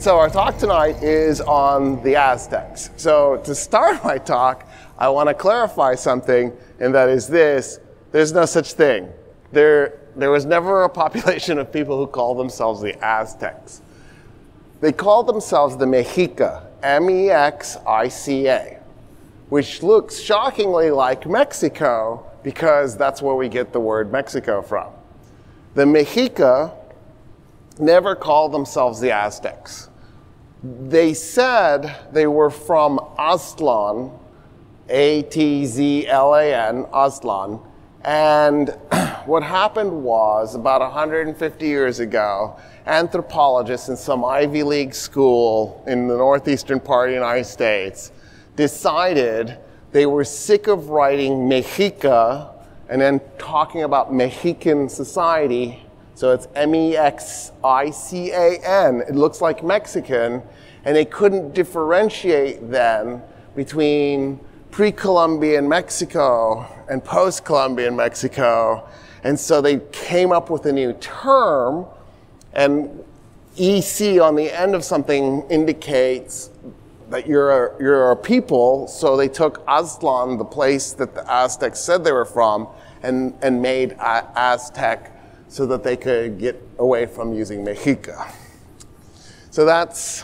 So our talk tonight is on the Aztecs. So to start my talk, I want to clarify something, and that is this: there's no such thing. There was never a population of people who called themselves the Aztecs. They called themselves the Mexica, M-E-X-I-C-A, which looks shockingly like Mexico because that's where we get the word Mexico from. The Mexica never called themselves the Aztecs. They said they were from Aztlan, A-T-Z-L-A-N, Aztlan, and what happened was, about 150 years ago, anthropologists in some Ivy League school in the northeastern part of the United States decided they were sick of writing Mexica and then talking about Mexican society. So it's M-E-X-I-C-A-N. It looks like Mexican, and they couldn't differentiate then between pre-Columbian Mexico and post-Columbian Mexico. And so they came up with a new term, and EC on the end of something indicates that you're a people. So they took Aztlan, the place that the Aztecs said they were from, and made Aztec so that they could get away from using Mexica. So that's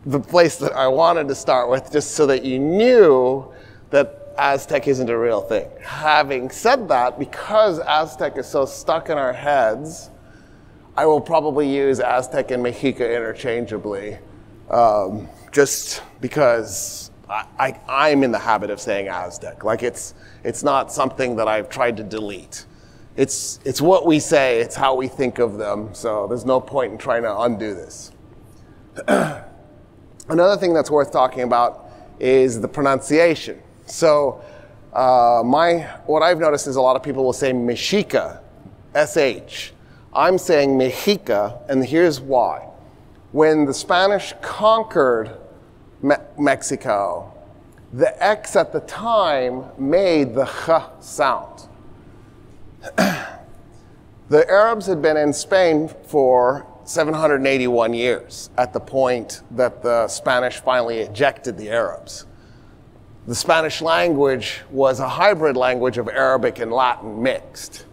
the place that I wanted to start with, just so that you knew that Aztec isn't a real thing. Having said that, because Aztec is so stuck in our heads, I will probably use Aztec and Mexica interchangeably, just because I'm in the habit of saying Aztec. Like it's not something that I've tried to delete. It's what we say, it's how we think of them, so there's no point in trying to undo this. Another thing that's worth talking about is the pronunciation. So what I've noticed is a lot of people will say Mexica, S-H. I'm saying Mexica, and here's why. When the Spanish conquered Mexico, the X at the time made the Ch sound. The Arabs had been in Spain for 781 years at the point that the Spanish finally ejected the Arabs. The Spanish language was a hybrid language of Arabic and Latin mixed.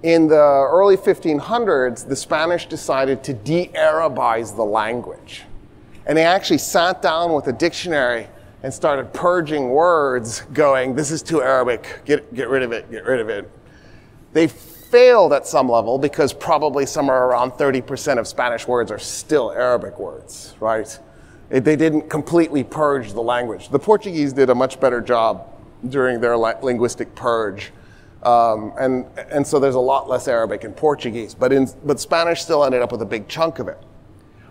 In the early 1500s, the Spanish decided to de-Arabize the language. And they actually sat down with a dictionary and started purging words, going, this is too Arabic, get rid of it, get rid of it. They failed at some level because probably somewhere around 30% of Spanish words are still Arabic words, right? They didn't completely purge the language. The Portuguese did a much better job during their linguistic purge. And so there's a lot less Arabic in Portuguese, but Spanish still ended up with a big chunk of it.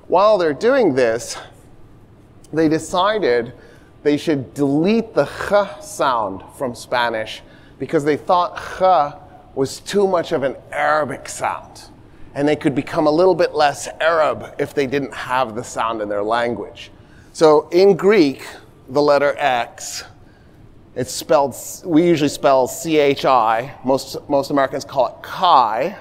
While they're doing this, they decided they should delete the ch sound from Spanish because they thought ch was too much of an Arabic sound, and they could become a little bit less Arab if they didn't have the sound in their language. So in Greek, the letter X, it's spelled, we usually spell C-H-I, most Americans call it chi,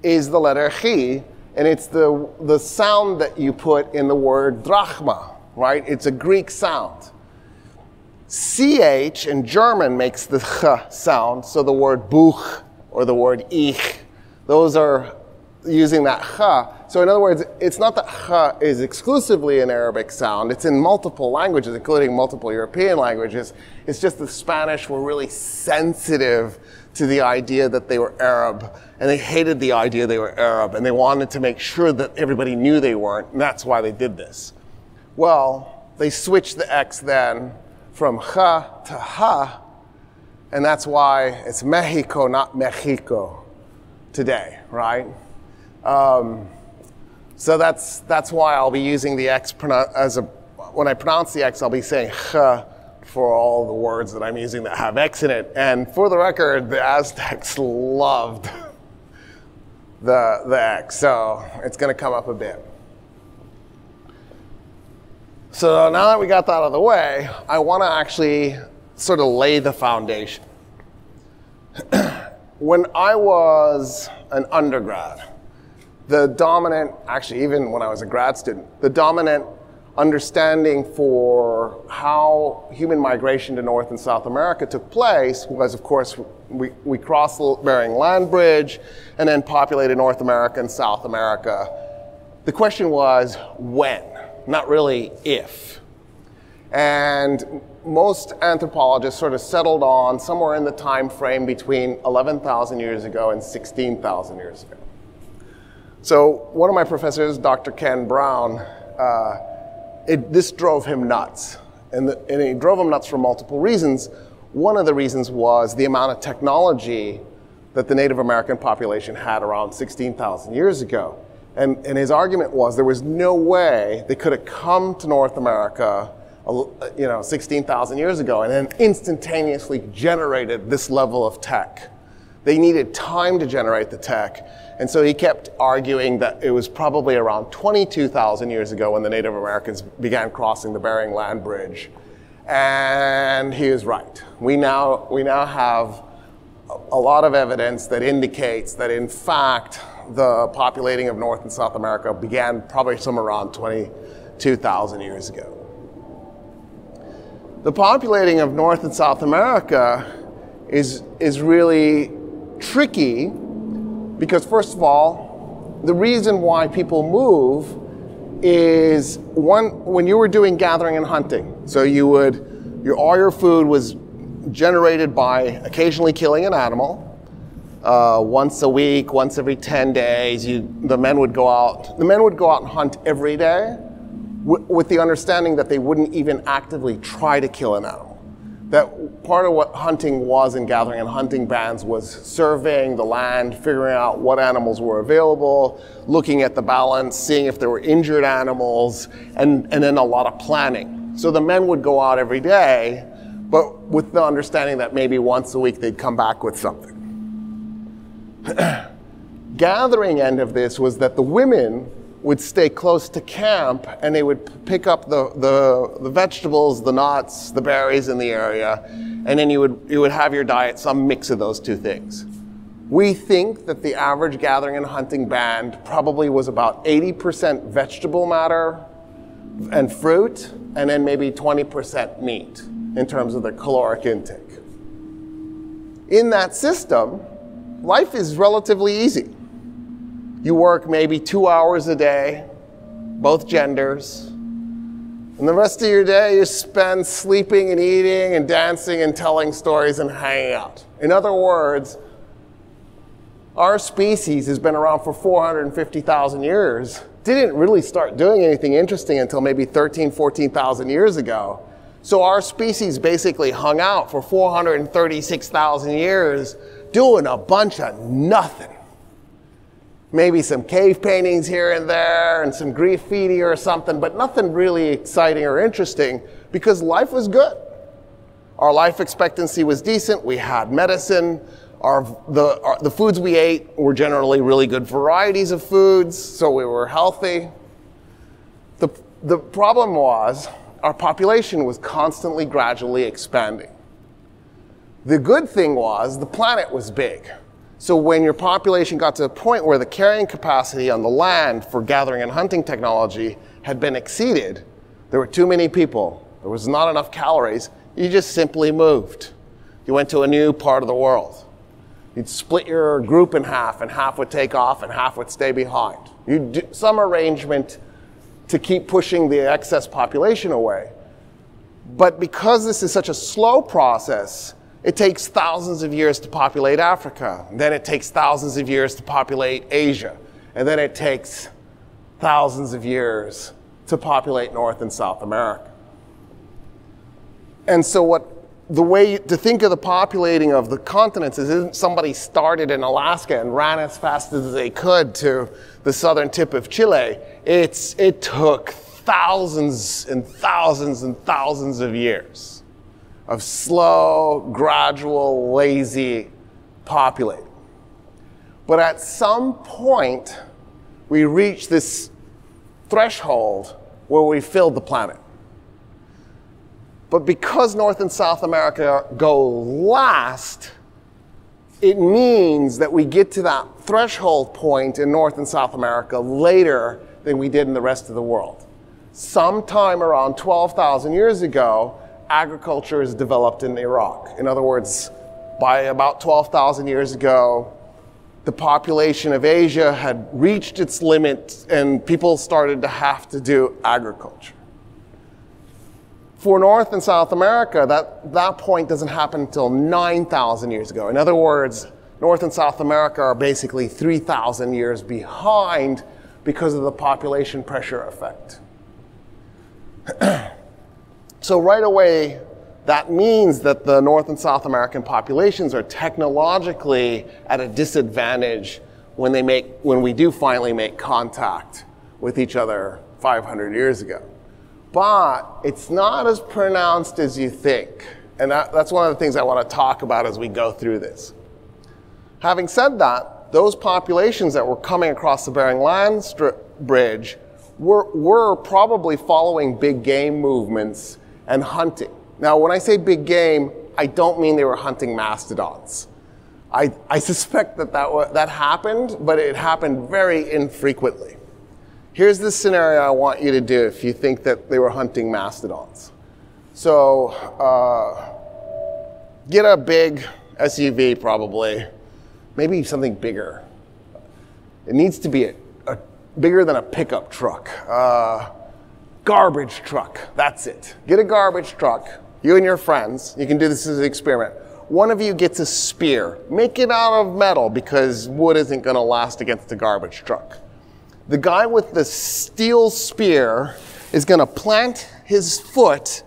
is the letter chi, and it's the sound that you put in the word drachma, right? It's a Greek sound. CH in German makes the ch sound, so the word Buch or the word Ich, those are using that ch. So in other words, it's not that ch is exclusively an Arabic sound, it's in multiple languages, including multiple European languages. It's just the Spanish were really sensitive to the idea that they were Arab, and they hated the idea they were Arab, and they wanted to make sure that everybody knew they weren't, and that's why they did this. Well, they switched the X then from cha to ha, and that's why it's Mexico, not Mexico today, right? So that's why I'll be using the X when I pronounce the X, I'll be saying cha for all the words that I'm using that have X in it. And for the record, the Aztecs loved the X, so it's going to come up a bit. So now that we got that out of the way, I want to actually sort of lay the foundation. When I was an undergrad, the dominant, actually even when I was a grad student, the dominant understanding for how human migration to North and South America took place was, of course, we crossed the Bering Land Bridge and then populated North America and South America. The question was when, not really if. And most anthropologists sort of settled on somewhere in the time frame between 11,000 years ago and 16,000 years ago. So one of my professors, Dr. Ken Brown, this drove him nuts. And it drove him nuts for multiple reasons. One of the reasons was the amount of technology that the Native American population had around 16,000 years ago. And his argument was there was no way they could have come to North America 16,000 years ago and then instantaneously generated this level of tech. They needed time to generate the tech. And so he kept arguing that it was probably around 22,000 years ago when the Native Americans began crossing the Bering Land Bridge. And he was right. We now have a lot of evidence that indicates that, in fact, the populating of North and South America began probably somewhere around 22,000 years ago. The populating of North and South America is really tricky because, first of all, the reason why people move is when you were doing gathering and hunting. So all your food was generated by occasionally killing an animal. Once a week, once every 10 days, the men would go out and hunt every day with the understanding that they wouldn't even actively try to kill an animal. That part of what hunting was in gathering and hunting bands was surveying the land, figuring out what animals were available, looking at the balance, seeing if there were injured animals, and then a lot of planning. So the men would go out every day, but with the understanding that maybe once a week they'd come back with something. Gathering end of this was that the women would stay close to camp and they would pick up the vegetables, the nuts, the berries in the area, and then you would have your diet some mix of those two things. We think that the average gathering and hunting band probably was about 80% vegetable matter and fruit, and then maybe 20% meat in terms of the caloric intake. In that system, life is relatively easy. You work maybe 2 hours a day, both genders, and the rest of your day you spend sleeping and eating and dancing and telling stories and hanging out. In other words, our species has been around for 450,000 years. Didn't really start doing anything interesting until maybe 13,000, 14,000 years ago. So our species basically hung out for 436,000 years doing a bunch of nothing. Maybe some cave paintings here and there and some graffiti or something, but nothing really exciting or interesting because life was good. Our life expectancy was decent. We had medicine. The foods we ate were generally really good varieties of foods, so we were healthy. The problem was our population was constantly, gradually expanding. The good thing was the planet was big. So when your population got to a point where the carrying capacity on the land for gathering and hunting technology had been exceeded, there were too many people, there was not enough calories, you just simply moved. You went to a new part of the world. You'd split your group in half, and half would take off and half would stay behind. You'd do some arrangement to keep pushing the excess population away. But because this is such a slow process, it takes thousands of years to populate Africa. Then it takes thousands of years to populate Asia. And then it takes thousands of years to populate North and South America. And so the way to think of the populating of the continents is somebody started in Alaska and ran as fast as they could to the southern tip of Chile. It took thousands and thousands and thousands of years of slow, gradual, lazy populating. But at some point, we reach this threshold where we filled the planet. But because North and South America go last, it means that we get to that threshold point in North and South America later than we did in the rest of the world. Sometime around 12,000 years ago, agriculture is developed in Iraq. In other words, by about 12,000 years ago, the population of Asia had reached its limit and people started to have to do agriculture. For North and South America, that point doesn't happen until 9,000 years ago. In other words, North and South America are basically 3,000 years behind because of the population pressure effect. So right away, that means that the North and South American populations are technologically at a disadvantage when we do finally make contact with each other 500 years ago. But it's not as pronounced as you think. And that's one of the things I want to talk about as we go through this. Having said that, those populations that were coming across the Bering Land Bridge were probably following big game movements and hunting. Now, when I say big game, I don't mean they were hunting mastodons. I suspect that happened, but it happened very infrequently. Here's the scenario I want you to do if you think that they were hunting mastodons. So, get a big SUV probably, maybe something bigger. It needs to be bigger than a pickup truck. Garbage truck, that's it. Get a garbage truck, you and your friends. You can do this as an experiment. One of you gets a spear. Make it out of metal because wood isn't gonna last against a garbage truck. The guy with the steel spear is gonna plant his foot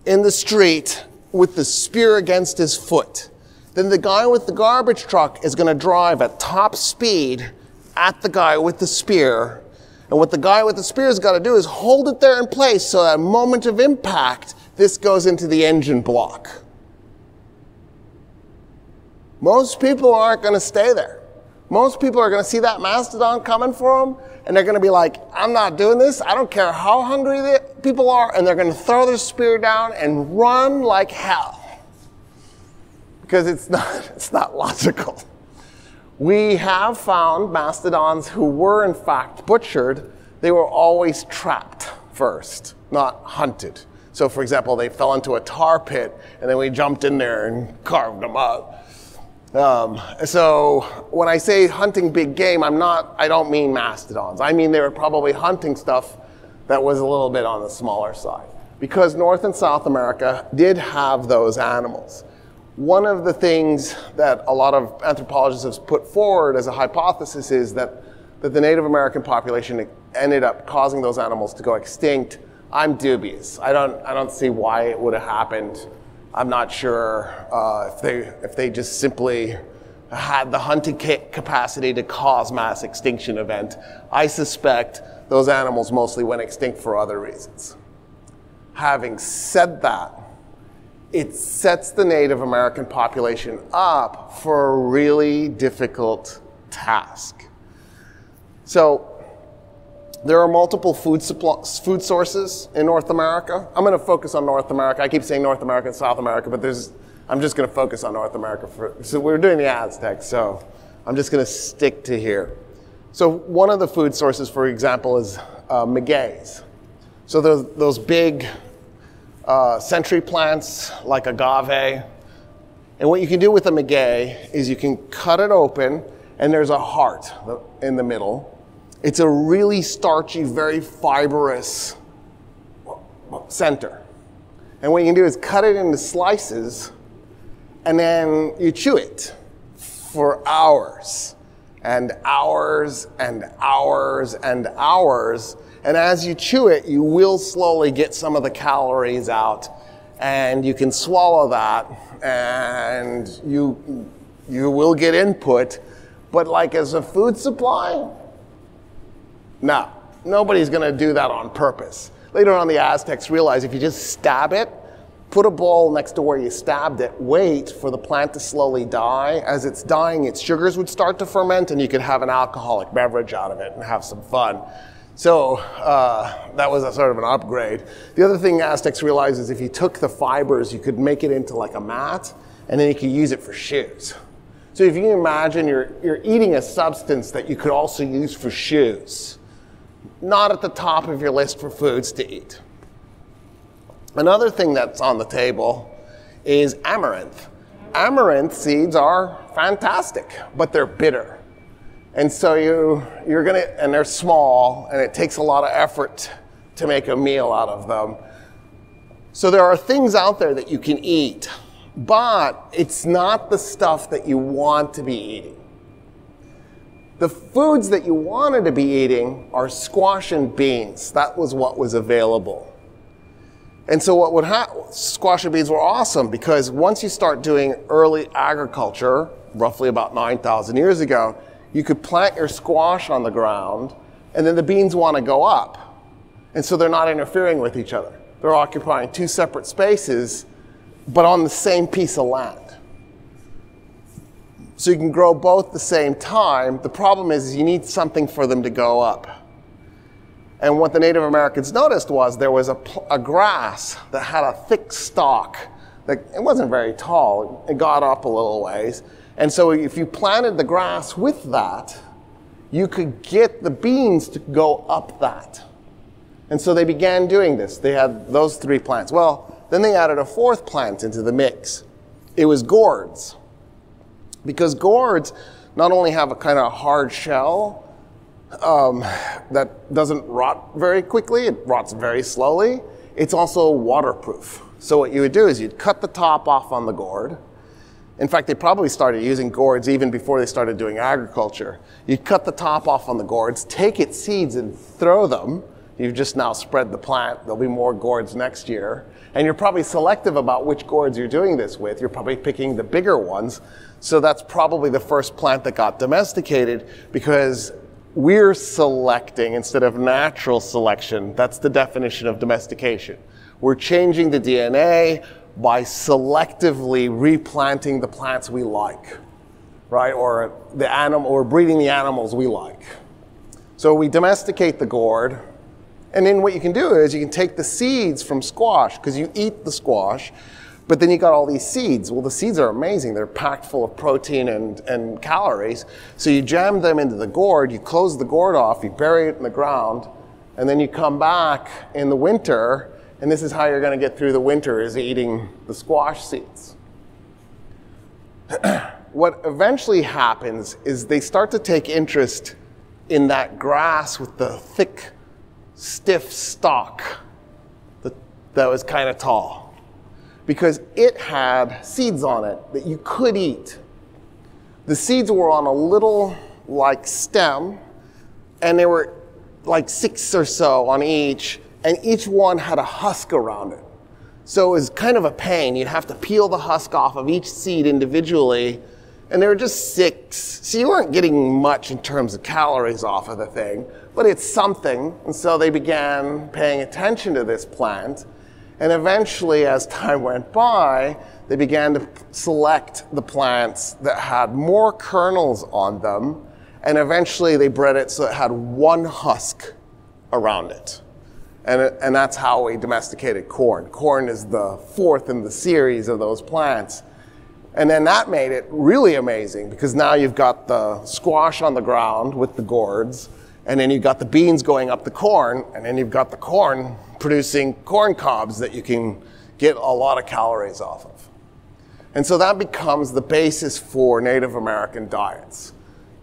in the street with the spear against his foot. Then the guy with the garbage truck is gonna drive at top speed at the guy with the spear. And what the guy with the spear has got to do is hold it there in place so at a moment of impact, this goes into the engine block. Most people aren't going to stay there. Most people are going to see that mastodon coming for them, and they're going to be like, I'm not doing this. I don't care how hungry the people are, and they're going to throw their spear down and run like hell. Because it's not logical. We have found mastodons who were in fact butchered. They were always trapped first, not hunted. So for example, they fell into a tar pit and then we jumped in there and carved them up. So when I say hunting big game, I don't mean mastodons. I mean they were probably hunting stuff that was a little bit on the smaller side. Because North and South America did have those animals. One of the things that a lot of anthropologists have put forward as a hypothesis is that the Native American population ended up causing those animals to go extinct. I'm dubious. I don't see why it would have happened. I'm not sure if they just simply had the hunting capacity to cause mass extinction event. I suspect those animals mostly went extinct for other reasons. Having said that, it sets the Native American population up for a really difficult task. So there are multiple food sources in North America. I'm going to focus on North America. I keep saying North America and South America, but I'm just going to focus on North America. So we're doing the Aztecs, so I'm just going to stick to here. So one of the food sources, for example, is magueys. So those big century plants like agave. And what you can do with a maguey is you can cut it open and there's a heart in the middle. It's a really starchy, very fibrous center. And what you can do is cut it into slices and then you chew it for hours and hours and hours and hours. And as you chew it, you will slowly get some of the calories out and you can swallow that and you will get input. But like as a food supply, no, nobody's gonna do that on purpose. Later on, the Aztecs realized if you just stab it, put a bowl next to where you stabbed it, wait for the plant to slowly die. As it's dying, its sugars would start to ferment and you could have an alcoholic beverage out of it and have some fun. So that was a sort of an upgrade. The other thing Aztecs realized is if you took the fibers, you could make it into like a mat, and then you could use it for shoes. So if you can imagine you're eating a substance that you could also use for shoes, not at the top of your list for foods to eat. Another thing that's on the table is amaranth. Amaranth seeds are fantastic, but they're bitter. And so and they're small, and it takes a lot of effort to make a meal out of them. So there are things out there that you can eat, but it's not the stuff that you want to be eating. The foods that you wanted to be eating are squash and beans. That was what was available. And so what would happen, squash and beans were awesome because once you start doing early agriculture, roughly about 9,000 years ago, you could plant your squash on the ground and then the beans want to go up. And so they're not interfering with each other. They're occupying two separate spaces, but on the same piece of land. So you can grow both at the same time. The problem is you need something for them to go up. And what the Native Americans noticed was there was a grass that had a thick stalk. It wasn't very tall. It got up a little ways. And so if you planted the grass with that, you could get the beans to go up that. And so they began doing this. They had those three plants. Well, then they added a fourth plant into the mix. It was gourds. Because gourds not only have a kind of hard shell, that doesn't rot very quickly, it rots very slowly. It's also waterproof. So what you would do is you'd cut the top off on the gourd. In fact, they probably started using gourds even before they started doing agriculture. You'd cut the top off on the gourds, take its seeds and throw them. You've just now spread the plant. There'll be more gourds next year. And you're probably selective about which gourds you're doing this with. You're probably picking the bigger ones. So that's probably the first plant that got domesticated because we're selecting instead of natural selection. That's the definition of domestication. We're changing the DNA by selectively replanting the plants we like, right? Or breeding the animals we like. So we domesticate the gourd. And then what you can do is you can take the seeds from squash, because you eat the squash, but then you got all these seeds. Well, the seeds are amazing. They're packed full of protein and calories. So you jam them into the gourd, you close the gourd off, you bury it in the ground, and then you come back in the winter, and this is how you're going to get through the winter, is eating the squash seeds. What eventually happens is they start to take interest in that grass with the thick, stiff stalk that was kind of tall, because it had seeds on it that you could eat. The seeds were on a little stem, and there were 6 or so on each, and each one had a husk around it. So it was kind of a pain. You'd have to peel the husk off of each seed individually, and there were just 6. So you weren't getting much in terms of calories off of the thing, but it's something. And so they began paying attention to this plant. And eventually, as time went by, they began to select the plants that had more kernels on them. And eventually they bred it so it had one husk around it. And that's how we domesticated corn. Corn is the 4th in the series of those plants. And then that made it really amazing, because now you've got the squash on the ground with the gourds, and then you've got the beans going up the corn, and then you've got the corn producing corn cobs that you can get a lot of calories off of. And so that becomes the basis for Native American diets.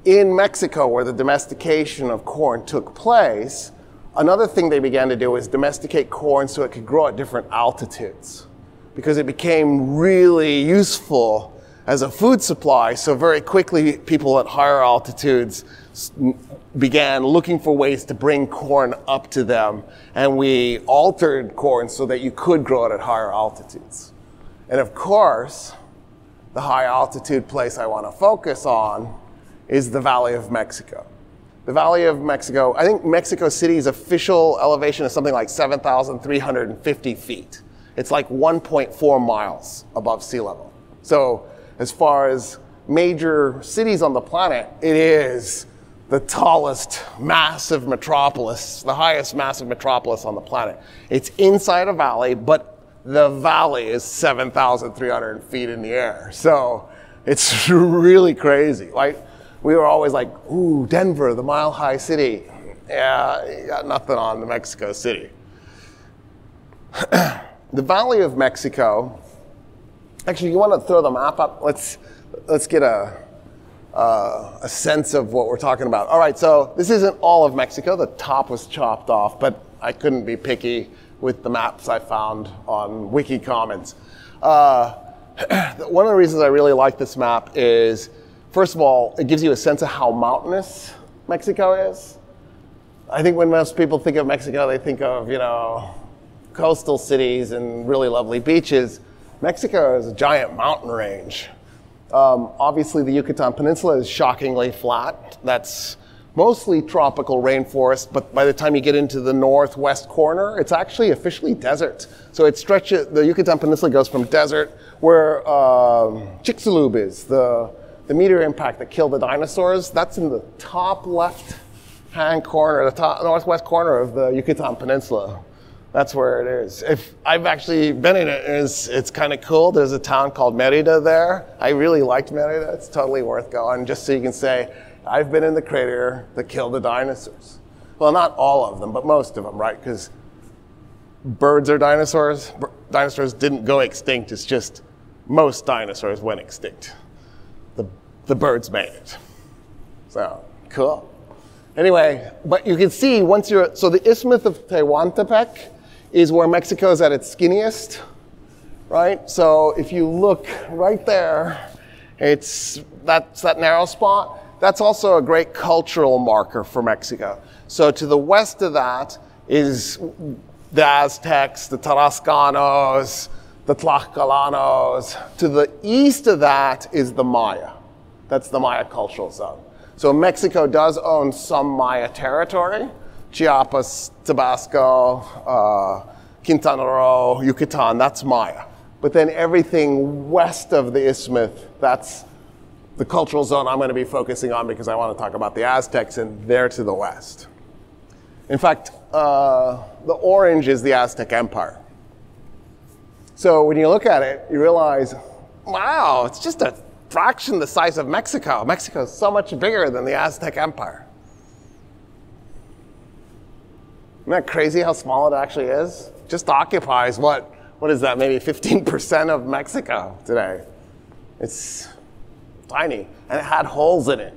In Mexico, where the domestication of corn took place, another thing they began to do was domesticate corn so it could grow at different altitudes, because it became really useful as a food supply. So very quickly, people at higher altitudes began looking for ways to bring corn up to them. And we altered corn so that you could grow it at higher altitudes. And of course, the high altitude place I want to focus on is the Valley of Mexico. The Valley of Mexico, I think Mexico City's official elevation is something like 7,350 feet. It's like 1.4 miles above sea level. So as far as major cities on the planet, it is the tallest massive metropolis, the highest massive metropolis on the planet. It's inside a valley, but the valley is 7,300 feet in the air. So It's really crazy. Like, we were always like, ooh, Denver, the Mile High City. Yeah, you got nothing on the Mexico City. The Valley of Mexico, actually, you want to throw the map up? Let's get a sense of what we're talking about. All right, so this isn't all of Mexico. The top was chopped off, but I couldn't be picky with the maps I found on Wiki Commons. One of the reasons I really like this map is, first of all, it gives you a sense of how mountainous Mexico is. I think when most people think of Mexico, they think of, coastal cities and really lovely beaches. Mexico is a giant mountain range. Obviously, the Yucatan Peninsula is shockingly flat. That's mostly tropical rainforest, but by the time you get into the northwest corner, it's actually officially desert. So it stretches, the Yucatan Peninsula goes from desert, where Chicxulub is, the meteor impact that killed the dinosaurs, that's in the top left-hand corner, the top northwest corner of the Yucatan Peninsula. That's where it is. If I've actually been in it, it's kind of cool. There's a town called Merida there. I really liked Merida. It's totally worth going, just so you can say, I've been in the crater that killed the dinosaurs. Well, not all of them, but most of them, right? Because birds are dinosaurs. Dinosaurs didn't go extinct. It's just most dinosaurs went extinct. The birds made it. So, cool. Anyway, but you can see so the Isthmus of Tehuantepec is where Mexico is at its skinniest, right? So if you look right there, that's that narrow spot. That's also a great cultural marker for Mexico. So to the west of that is the Aztecs, the Tarascanos, the Tlaxcalanos. To the east of that is the Maya. That's the Maya cultural zone. So Mexico does own some Maya territory. Chiapas, Tabasco, Quintana Roo, Yucatan, that's Maya. But then everything west of the isthmus, that's the cultural zone I'm going to be focusing on because I want to talk about the Aztecs, and they're to the west. In fact, the orange is the Aztec Empire. So when you look at it, you realize, wow, it's just a fraction the size of Mexico. Mexico is so much bigger than the Aztec Empire. Isn't that crazy how small it actually is? Just occupies what is that, maybe 15% of Mexico today. It's tiny, and it had holes in it.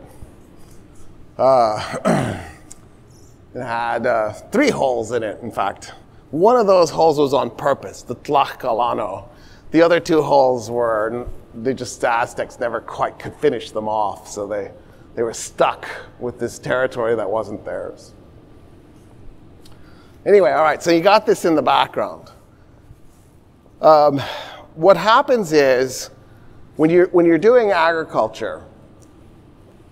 It had 3 holes in it, in fact. One of those holes was on purpose, the Tlaxcalano. The other 2 holes were, the Aztecs never quite could finish them off, so they were stuck with this territory that wasn't theirs. Anyway, all right, so you got this in the background. What happens is, when you're doing agriculture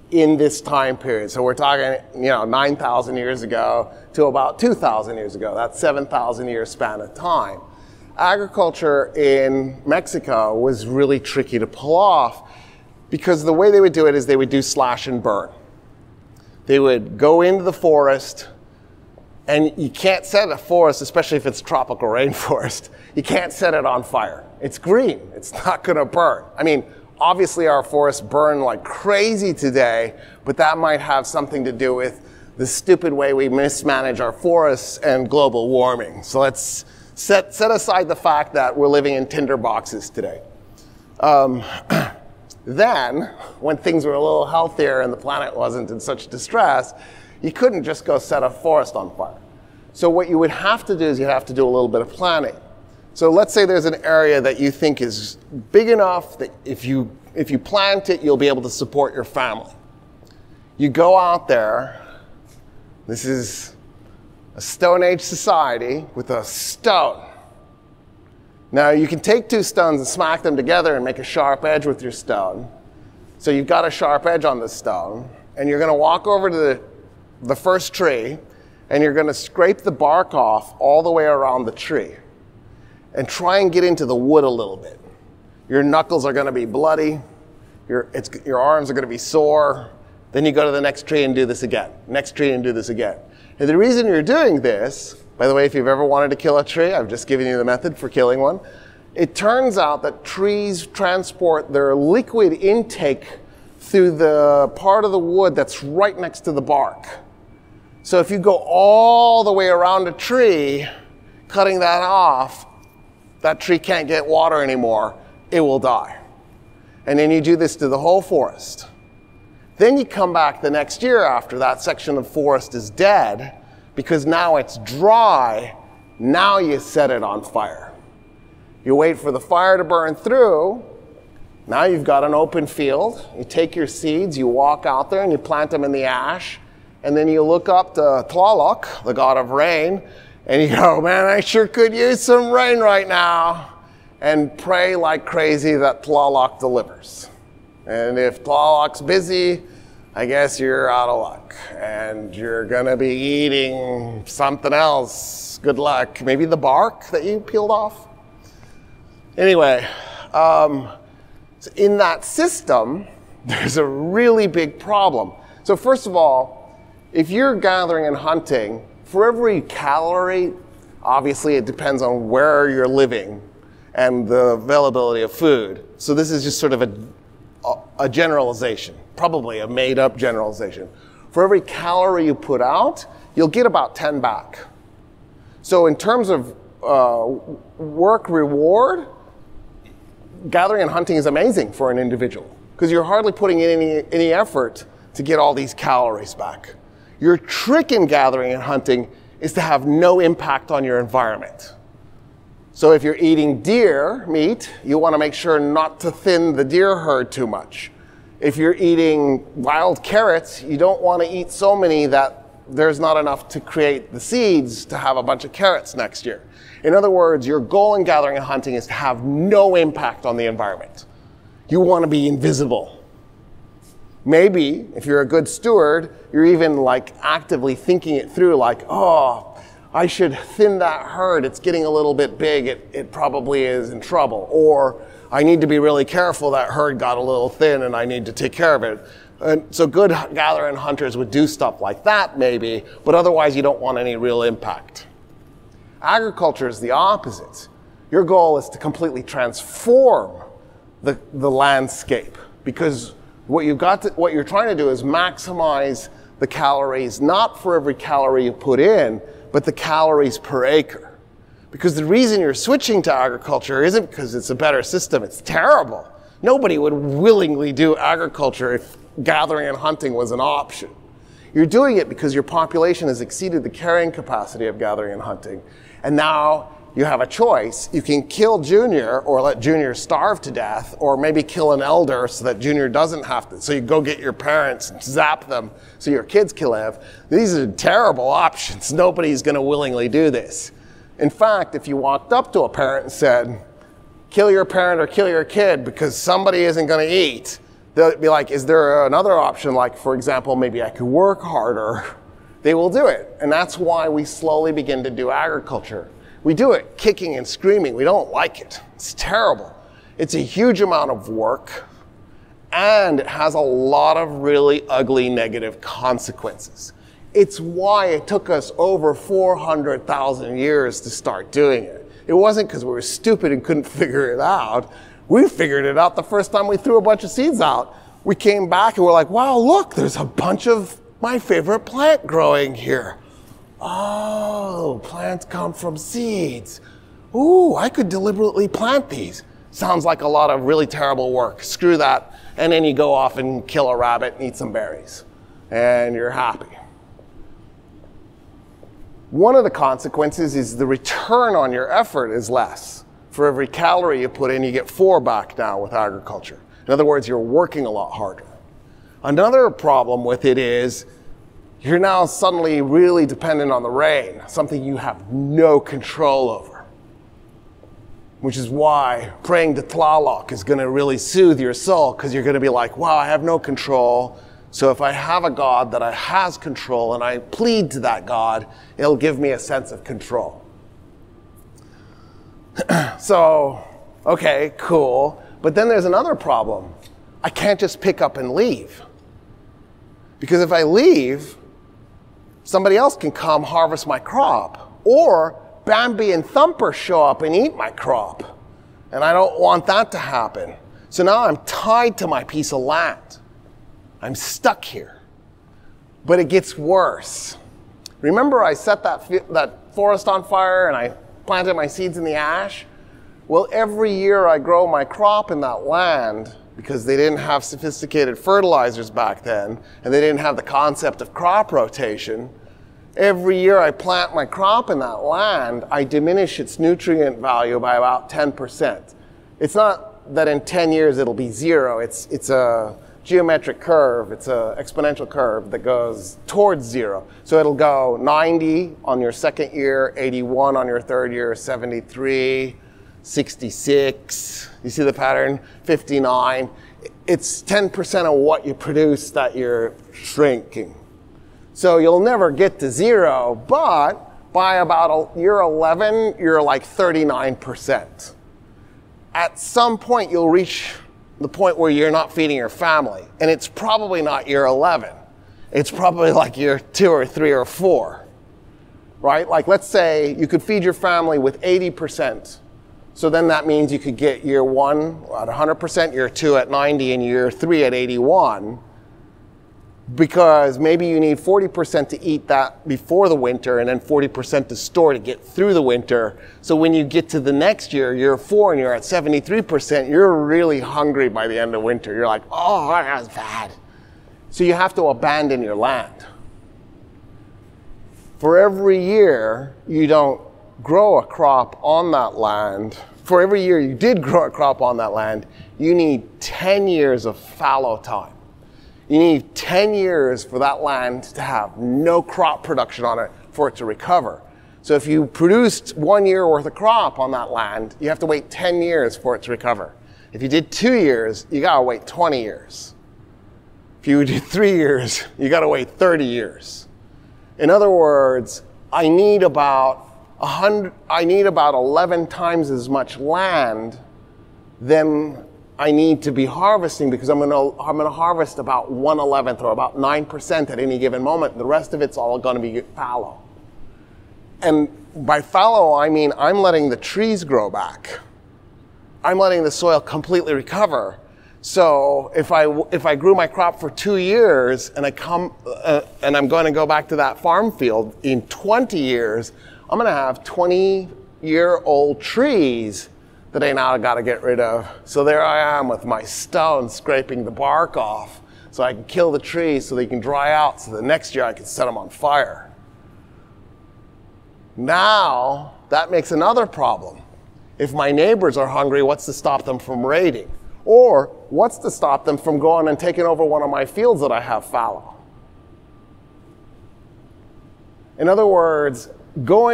in this time period, so we're talking 9,000 years ago to about 2,000 years ago, that 7,000 year span of time, agriculture in Mexico was really tricky to pull off because the way they would do it is they would do slash and burn. They would go into the forest, and you can't set a forest, especially if it's tropical rainforest, you can't set it on fire. It's green, it's not gonna burn. I mean, obviously our forests burn like crazy today, but that might have something to do with the stupid way we mismanage our forests and global warming. So let's set aside the fact that we're living in tinder boxes today. Then, when things were a little healthier and the planet wasn't in such distress, you couldn't just go set a forest on fire. So what you would have to do is you'd have to do a little bit of planning. So let's say there's an area that you think is big enough that if you plant it, you'll be able to support your family. You go out there. This is a Stone Age society with a stone. Now you can take 2 stones and smack them together and make a sharp edge with your stone. So you've got a sharp edge on the stone, and you're going to walk over to the first tree, and you're going to scrape the bark off all the way around the tree and try and get into the wood a little bit. Your knuckles are going to be bloody. Your arms are going to be sore. Then you go to the next tree and do this again. Next tree and do this again. And the reason you're doing this, by the way, if you've ever wanted to kill a tree, I've just given you the method for killing one. It turns out that trees transport their liquid intake through the part of the wood that's right next to the bark. So if you go all the way around a tree, cutting that off, that tree can't get water anymore, it will die. And then you do this to the whole forest. Then you come back the next year after that section of forest is dead, because now it's dry, now you set it on fire. You wait for the fire to burn through. Now you've got an open field. You take your seeds, you walk out there and you plant them in the ash. And then you look up to Tlaloc, the god of rain, and you go, man, I sure could use some rain right now. And pray like crazy that Tlaloc delivers. And if Tlaloc's busy, I guess you're out of luck. And you're gonna be eating something else. Good luck. Maybe the bark that you peeled off? Anyway, so in that system, there's a really big problem. So first of all, if you're gathering and hunting, for every calorie, obviously it depends on where you're living and the availability of food. So this is just sort of a generalization, probably a made-up generalization. For every calorie you put out, you'll get about 10 back. So in terms of work reward, gathering and hunting is amazing for an individual because you're hardly putting in any effort to get all these calories back. Your trick in gathering and hunting is to have no impact on your environment. So if you're eating deer meat, you want to make sure not to thin the deer herd too much. If you're eating wild carrots, you don't want to eat so many that there's not enough to create the seeds to have a bunch of carrots next year. In other words, your goal in gathering and hunting is to have no impact on the environment. You want to be invisible. Maybe, if you're a good steward, you're even like actively thinking it through like, oh, I should thin that herd. It's getting a little bit big. It probably is in trouble. Or I need to be really careful. That herd got a little thin and I need to take care of it. And so good gatherer and hunters would do stuff like that maybe, but otherwise you don't want any real impact. Agriculture is the opposite. Your goal is to completely transform the landscape because what you're trying to do is maximize the calories, not for every calorie you put in, but the calories per acre. Because the reason you're switching to agriculture isn't because it's a better system, it's terrible. Nobody would willingly do agriculture if gathering and hunting was an option. You're doing it because your population has exceeded the carrying capacity of gathering and hunting. And now you have a choice. You can kill Junior or let Junior starve to death, or maybe kill an elder so that Junior doesn't have to. So you go get your parents and zap them so your kids can live. These are terrible options. Nobody's going to willingly do this. In fact, if you walked up to a parent and said, kill your parent or kill your kid because somebody isn't going to eat, they'll be like, is there another option? Like, for example, maybe I could work harder. They will do it. And that's why we slowly begin to do agriculture. We do it kicking and screaming. We don't like it. It's terrible. It's a huge amount of work, and it has a lot of really ugly negative consequences. It's why it took us over 400,000 years to start doing it. It wasn't because we were stupid and couldn't figure it out. We figured it out the first time we threw a bunch of seeds out. We came back and we're like, wow, look, there's a bunch of my favorite plant growing here. Oh, plants come from seeds. Ooh, I could deliberately plant these. Sounds like a lot of really terrible work. Screw that. And then you go off and kill a rabbit and eat some berries. And you're happy. One of the consequences is the return on your effort is less. For every calorie you put in, you get 4 back now with agriculture. In other words, you're working a lot harder. Another problem with it is you're now suddenly really dependent on the rain, something you have no control over. Which is why praying to Tlaloc is going to really soothe your soul, because you're going to be like, wow, I have no control. So if I have a God that has control and I plead to that God, it'll give me a sense of control. So, okay, cool. But then there's another problem. I can't just pick up and leave. Because if I leave, somebody else can come harvest my crop. Or Bambi and Thumper show up and eat my crop. And I don't want that to happen. So now I'm tied to my piece of land. I'm stuck here. But it gets worse. Remember I set that forest on fire and I planted my seeds in the ash? Well, every year I grow my crop in that land, because they didn't have sophisticated fertilizers back then, and they didn't have the concept of crop rotation. Every year I plant my crop in that land, I diminish its nutrient value by about 10%. It's not that in 10 years it'll be zero. It's a geometric curve. It's an exponential curve that goes towards zero. So it'll go 90 on your second year, 81 on your third year, 73, 66, you see the pattern, 59. It's 10% of what you produce that you're shrinking. So you'll never get to zero, but by about year 11, you're like 39%. At some point, you'll reach the point where you're not feeding your family, and it's probably not year 11. It's probably like year 2 or 3 or 4, right? Like let's say you could feed your family with 80%. So then that means you could get year 1 at 100%, year 2 at 90, and year 3 at 81. Because maybe you need 40% to eat that before the winter and then 40% to store to get through the winter. So when you get to the next year, year 4, and you're at 73%, you're really hungry by the end of winter. You're like, oh, that was bad. So you have to abandon your land. For every year you don't grow a crop on that land, for every year you did grow a crop on that land, you need 10 years of fallow time. You need 10 years for that land to have no crop production on it for it to recover. So if you produced 1 year worth of crop on that land, you have to wait 10 years for it to recover. If you did 2 years, you gotta wait 20 years. If you did 3 years, you gotta wait 30 years. In other words, I need about 11 times as much land than I need to be harvesting, because I'm gonna harvest about 1/11 or about 9% at any given moment. The rest of it's all gonna be fallow. And by fallow, I mean I'm letting the trees grow back. I'm letting the soil completely recover. So if I grew my crop for 2 years and and I'm going to go back to that farm field in 20 years, I'm going to have 20-year-old trees that I now got to get rid of. So there I am with my stone scraping the bark off so I can kill the trees so they can dry out, so the next year I can set them on fire. Now that makes another problem. If my neighbors are hungry, what's to stop them from raiding? Or what's to stop them from going and taking over one of my fields that I have fallow? In other words,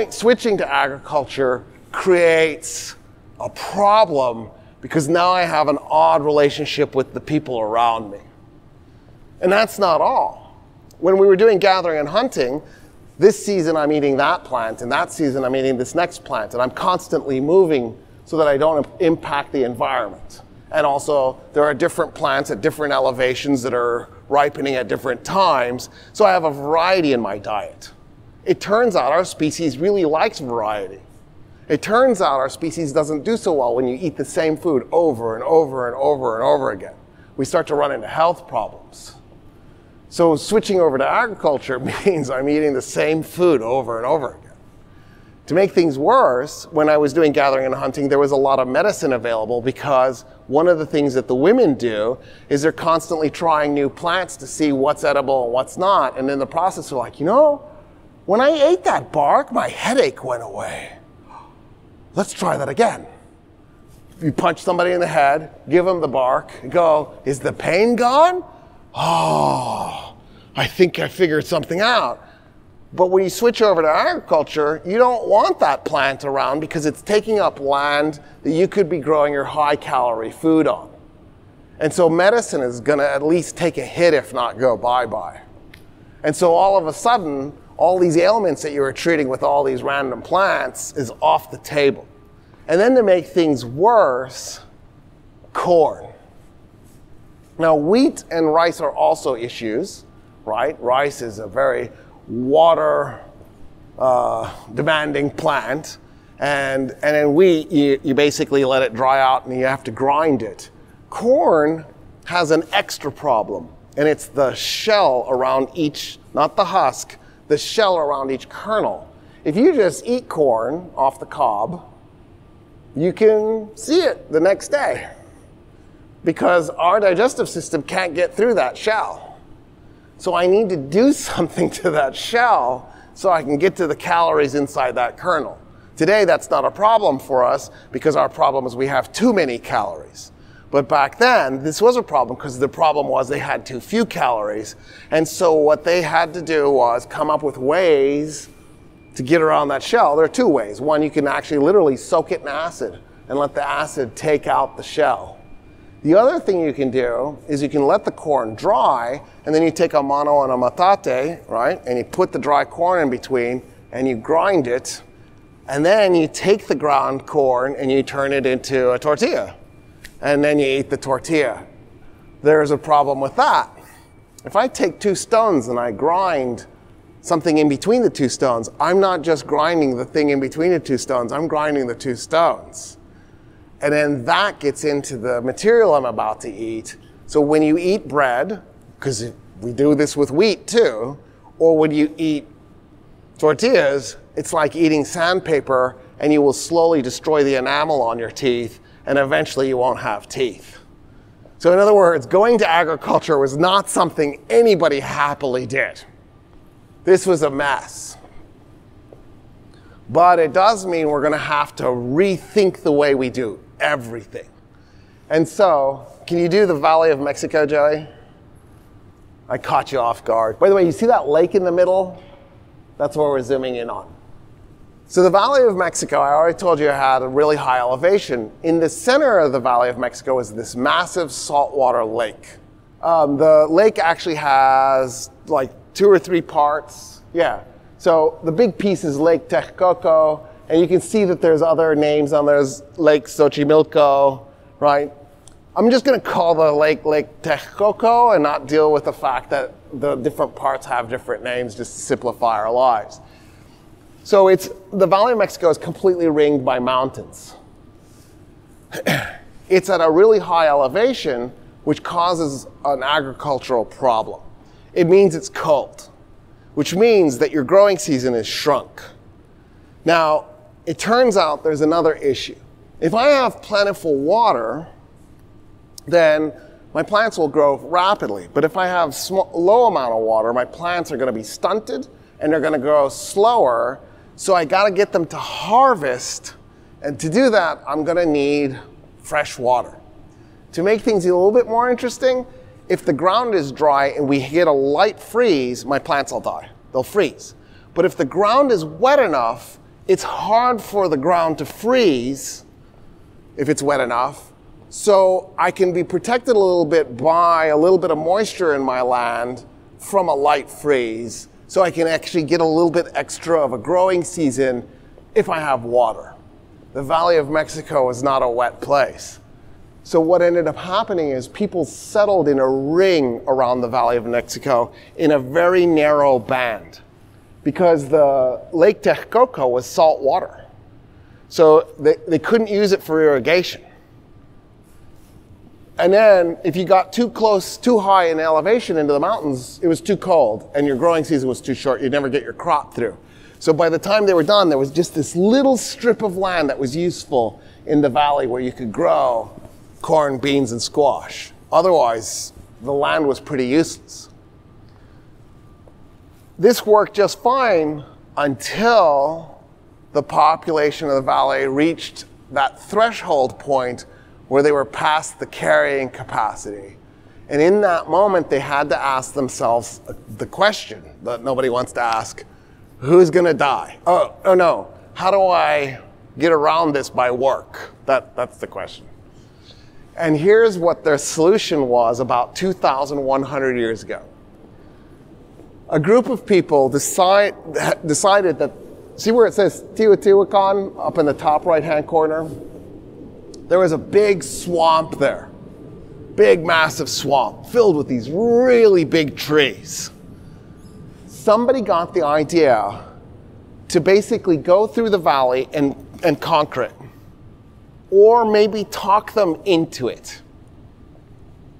switching to agriculture creates a problem because now I have an odd relationship with the people around me. And that's not all. When we were doing gathering and hunting, this season I'm eating that plant, and that season I'm eating this next plant, and I'm constantly moving so that I don't impact the environment. And also, there are different plants at different elevations that are ripening at different times, so I have a variety in my diet. It turns out our species really likes variety. It turns out our species doesn't do so well when you eat the same food over and over and over and over again. We start to run into health problems. So switching over to agriculture means I'm eating the same food over and over again. To make things worse, when I was doing gathering and hunting, there was a lot of medicine available because one of the things that the women do is they're constantly trying new plants to see what's edible and what's not. And in the process, they're like, you know, when I ate that bark, my headache went away. Let's try that again. You punch somebody in the head, give them the bark, and go, is the pain gone? Oh, I think I figured something out. But when you switch over to agriculture, you don't want that plant around because it's taking up land that you could be growing your high-calorie food on. And so medicine is going to at least take a hit, if not go bye-bye. And so all of a sudden, all these ailments that you were treating with all these random plants is off the table. And then to make things worse, corn. Now, wheat and rice are also issues, right? Rice is a very water demanding plant, And in wheat, you basically let it dry out and you have to grind it. Corn has an extra problem, and it's the shell around each, not the husk, the shell around each kernel. If you just eat corn off the cob, you can see it the next day because our digestive system can't get through that shell. So I need to do something to that shell so I can get to the calories inside that kernel. Today, that's not a problem for us because our problem is we have too many calories. But back then, this was a problem because the problem was they had too few calories. And so what they had to do was come up with ways to get around that shell. There are two ways. One, you can actually literally soak it in acid and let the acid take out the shell. The other thing you can do is you can let the corn dry, and then you take a mano and a matate, right? And you put the dry corn in between, and you grind it. And then you take the ground corn and you turn it into a tortilla. And then you eat the tortilla. There's a problem with that. If I take 2 stones and I grind something in between the 2 stones, I'm not just grinding the thing in between the 2 stones, I'm grinding the 2 stones. And then that gets into the material I'm about to eat. So when you eat bread, because we do this with wheat too, or when you eat tortillas, it's like eating sandpaper, and you will slowly destroy the enamel on your teeth, and eventually you won't have teeth. So in other words, going to agriculture was not something anybody happily did. This was a mess. But it does mean we're going to have to rethink the way we do everything. And so, can you do the Valley of Mexico, Joey? I caught you off guard. By the way, you see that lake in the middle? That's what we're zooming in on. So the Valley of Mexico, I already told you, had a really high elevation. In the center of the Valley of Mexico is this massive saltwater lake. The lake actually has like 2 or 3 parts. Yeah. So the big piece is Lake Texcoco, and you can see that there's other names on there. There's Lake Xochimilco, right? I'm just going to call the lake Lake Texcoco and not deal with the fact that the different parts have different names just to simplify our lives. So the Valley of Mexico is completely ringed by mountains. It's at a really high elevation, which causes an agricultural problem. It means it's cold, which means that your growing season is shrunk. Now, it turns out there's another issue. If I have plentiful water, then my plants will grow rapidly. But if I have low amount of water, my plants are going to be stunted and they're going to grow slower. So I got to get them to harvest. And to do that, I'm going to need fresh water. To make things a little bit more interesting, if the ground is dry and we get a light freeze, my plants will die. They'll freeze. But if the ground is wet enough, it's hard for the ground to freeze if it's wet enough. So I can be protected a little bit by a little bit of moisture in my land from a light freeze. So I can actually get a little bit extra of a growing season if I have water. The Valley of Mexico is not a wet place. So what ended up happening is people settled in a ring around the Valley of Mexico in a very narrow band because the Lake Texcoco was salt water. So they couldn't use it for irrigation. And then if you got too close, too high in elevation into the mountains, it was too cold and your growing season was too short. You'd never get your crop through. So by the time they were done, there was just this little strip of land that was useful in the valley where you could grow corn, beans, and squash. Otherwise, the land was pretty useless. This worked just fine until the population of the valley reached that threshold point where they were past the carrying capacity. And in that moment, they had to ask themselves the question that nobody wants to ask: who's gonna die? Oh no, how do I get around this by work? That's the question. And here's what their solution was about 2,100 years ago. A group of people decided that, see where it says Teotihuacan up in the top right-hand corner? There was a big swamp there, big massive swamp filled with these really big trees. Somebody got the idea to basically go through the valley and and conquer it. Or maybe talk them into it.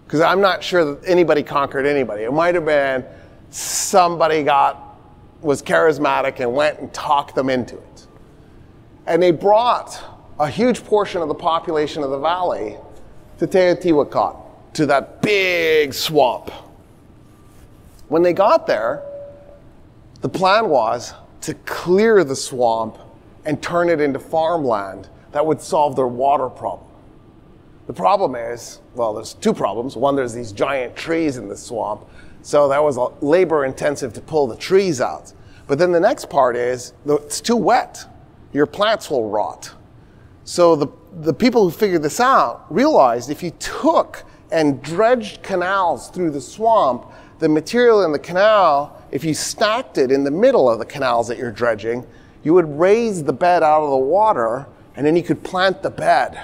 Because I'm not sure that anybody conquered anybody. It might have been somebody was charismatic and went and talked them into it. And they brought a huge portion of the population of the valley to Teotihuacan, to that big swamp. When they got there, the plan was to clear the swamp and turn it into farmland that would solve their water problem. The problem is, well, there's two problems. One, there's these giant trees in the swamp, so that was labor intensive to pull the trees out. But then the next part is, it's too wet. Your plants will rot. So the people who figured this out realized if you took and dredged canals through the swamp, the material in the canal, if you stacked it in the middle of the canals that you're dredging, you would raise the bed out of the water, and then you could plant the bed.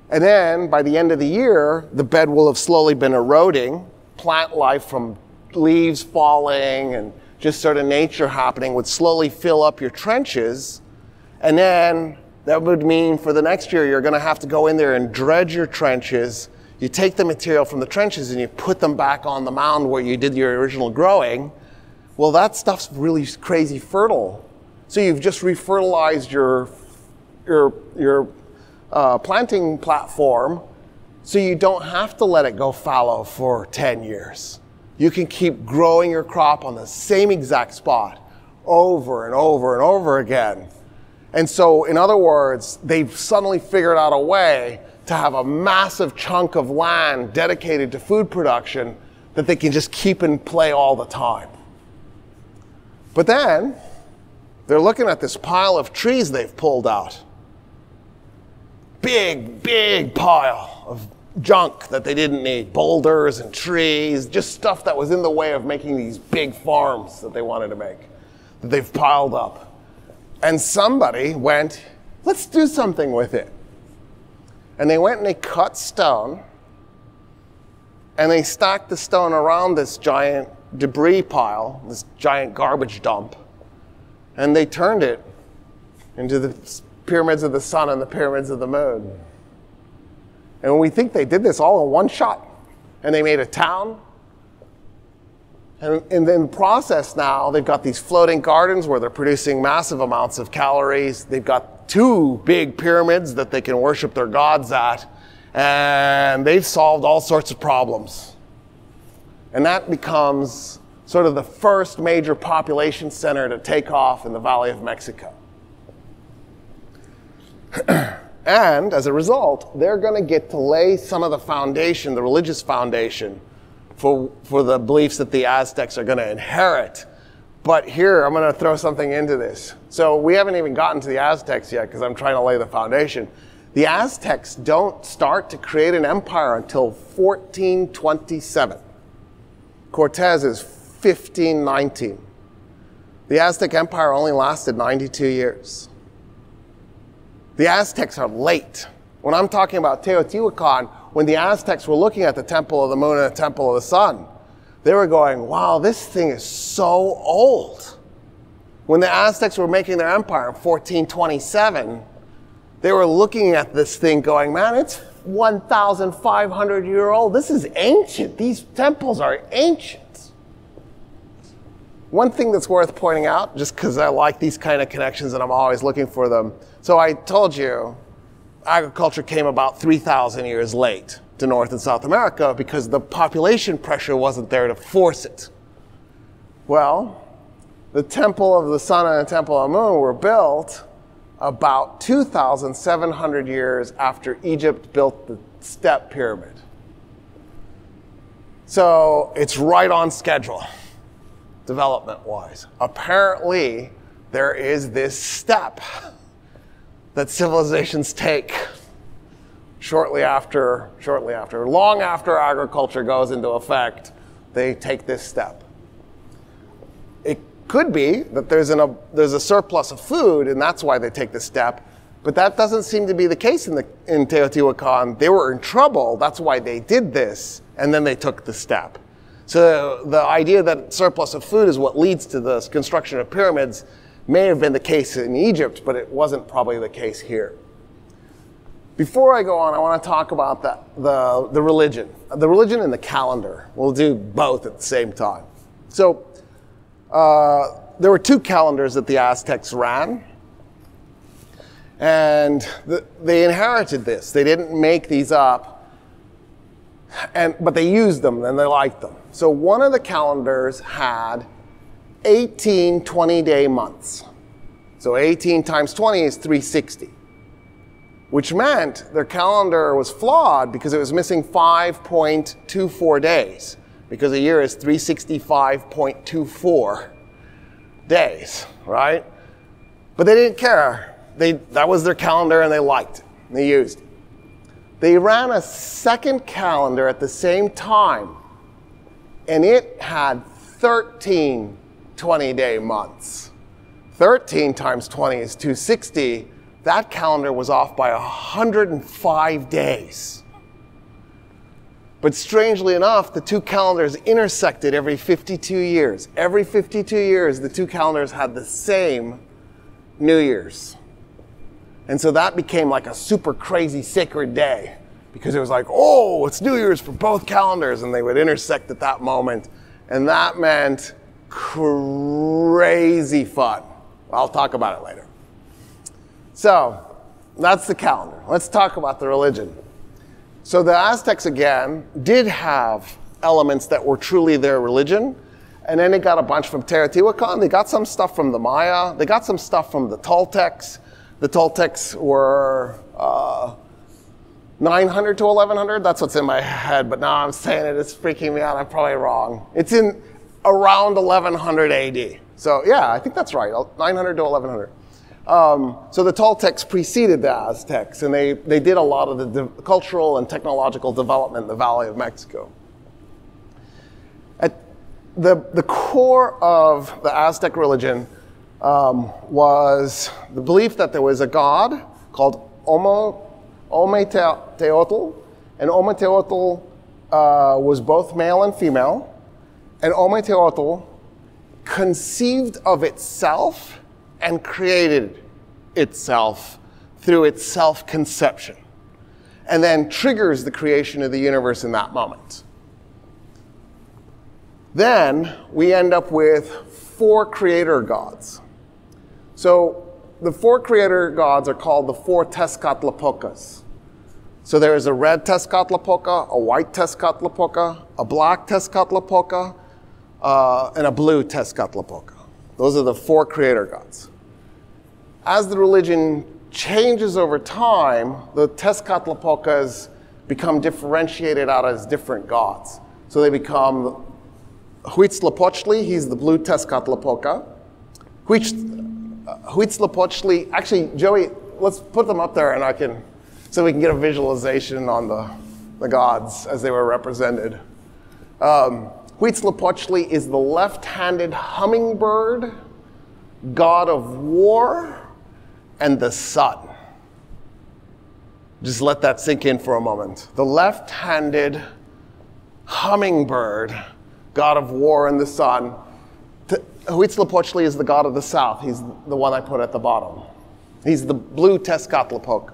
And then by the end of the year, the bed will have slowly been eroding. Plant life from leaves falling and just sort of nature happening would slowly fill up your trenches. And then that would mean for the next year, you're going to have to go in there and dredge your trenches. You take the material from the trenches and you put them back on the mound where you did your original growing. Well, that stuff's really crazy fertile. So you've just refertilized your planting platform, so you don't have to let it go fallow for 10 years. You can keep growing your crop on the same exact spot over and over and over again. And so, in other words, they've suddenly figured out a way to have a massive chunk of land dedicated to food production that they can just keep in play all the time. But then, they're looking at this pile of trees they've pulled out. Big pile of junk that they didn't need. Boulders and trees, just stuff that was in the way of making these big farms that they wanted to make, that they've piled up. And somebody went, let's do something with it. And they went and they cut stone, and they stacked the stone around this giant debris pile, this giant garbage dump, and they turned it into the pyramids of the sun and the pyramids of the moon. And we think they did this all in one shot. And they made a town. And in the process now, they've got these floating gardens where they're producing massive amounts of calories. They've got 2 big pyramids that they can worship their gods at. And they've solved all sorts of problems. And that becomes sort of the first major population center to take off in the Valley of Mexico. And as a result, they're going to get to lay some of the foundation, the religious foundation, for the beliefs that the Aztecs are going to inherit. But here, I'm going to throw something into this. So we haven't even gotten to the Aztecs yet because I'm trying to lay the foundation. The Aztecs don't start to create an empire until 1427. Cortez is 1519. The Aztec Empire only lasted 92 years. The Aztecs are late. When I'm talking about Teotihuacan, when the Aztecs were looking at the Temple of the Moon and the Temple of the Sun, they were going, wow, this thing is so old. When the Aztecs were making their empire in 1427, they were looking at this thing going, man, it's 1,500 year old. This is ancient. These temples are ancient. One thing that's worth pointing out, just because I like these kind of connections and I'm always looking for them. So I told you, agriculture came about 3,000 years late to North and South America because the population pressure wasn't there to force it. Well, the Temple of the Sun and the Temple of the Moon were built about 2,700 years after Egypt built the step pyramid. So it's right on schedule, development-wise. Apparently, there is this step that civilizations take long after agriculture goes into effect, they take this step. It could be that there's a surplus of food, and that's why they take this step. But that doesn't seem to be the case in Teotihuacan. They were in trouble. That's why they did this, and then they took the step. So the idea that surplus of food is what leads to the construction of pyramids May have been the case in Egypt, but it wasn't probably the case here. Before I go on, I want to talk about the religion. The religion and the calendar. We'll do both at the same time. So there were two calendars that the Aztecs ran. And they inherited this. They didn't make these up, but they used them and they liked them. So one of the calendars had 18 20-day months. So 18 times 20 is 360. Which meant their calendar was flawed because it was missing 5.24 days, because a year is 365.24 days, right? But they didn't care. That was their calendar and they liked it. And they used it. They ran a second calendar at the same time, and it had 13 20-day months. 13 times 20 is 260. That calendar was off by 105 days. But strangely enough, the two calendars intersected every 52 years. Every 52 years, the two calendars had the same New Year's. And so that became like a super crazy sacred day, because it was like, oh, it's New Year's for both calendars, and they would intersect at that moment. And that meant crazy fun. I'll talk about it later. So that's the calendar. Let's talk about the religion. So the Aztecs, again, did have elements that were truly their religion. And then they got a bunch from Teotihuacan. They got some stuff from the Maya. They got some stuff from the Toltecs. The Toltecs were 900 to 1100. That's what's in my head. But now I'm saying it. It's freaking me out. I'm probably wrong. It's in around 1100 AD. So yeah, I think that's right. 900 to 1100. So the Toltecs preceded the Aztecs, and they did a lot of the cultural and technological development in the Valley of Mexico. At the core of the Aztec religion was the belief that there was a god called Ometeotl, and Ometeotl was both male and female, and Ometeotl conceived of itself and created itself through its self-conception, and then triggers the creation of the universe in that moment. Then we end up with 4 creator gods. So the 4 creator gods are called the 4 Tezcatlapocas. So there is a red Tezcatlipoca, a white Tezcatlipoca, a black Tezcatlipoca, and a blue Tezcatlipoca. Those are the 4 creator gods. As the religion changes over time, the Tezcatlapocas become differentiated out as different gods. So they become Huitzilopochtli, he's the blue Tezcatlipoca. Huitzilopochtli, actually, Joey, let's put them up there and so we can get a visualization on the gods as they were represented. Huitzilopochtli is the left-handed hummingbird, god of war, and the sun. Just let that sink in for a moment. The left-handed hummingbird, god of war and the sun. Huitzilopochtli is the god of the south. He's the one I put at the bottom. He's the blue Tezcatlipoca.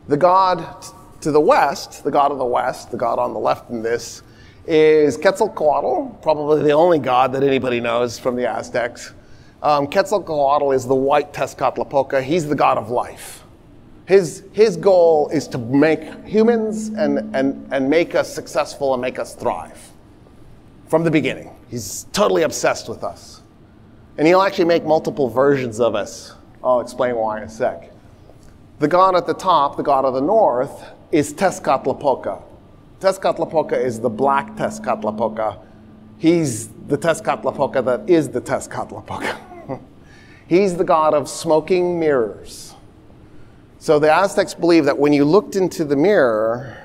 The god to the west, the god of the west, the god on the left in this, is Quetzalcoatl, probably the only god that anybody knows from the Aztecs. Quetzalcoatl is the white Tezcatlipoca. He's the god of life. His goal is to make humans and make us successful and make us thrive. From the beginning. He's totally obsessed with us. And he'll actually make multiple versions of us. I'll explain why in a sec. The god at the top, the god of the north, is Tezcatlipoca. Tezcatlipoca is the black Tezcatlipoca. He's the Tezcatlipoca that is the Tezcatlipoca. He's the god of smoking mirrors. So the Aztecs believe that when you looked into the mirror,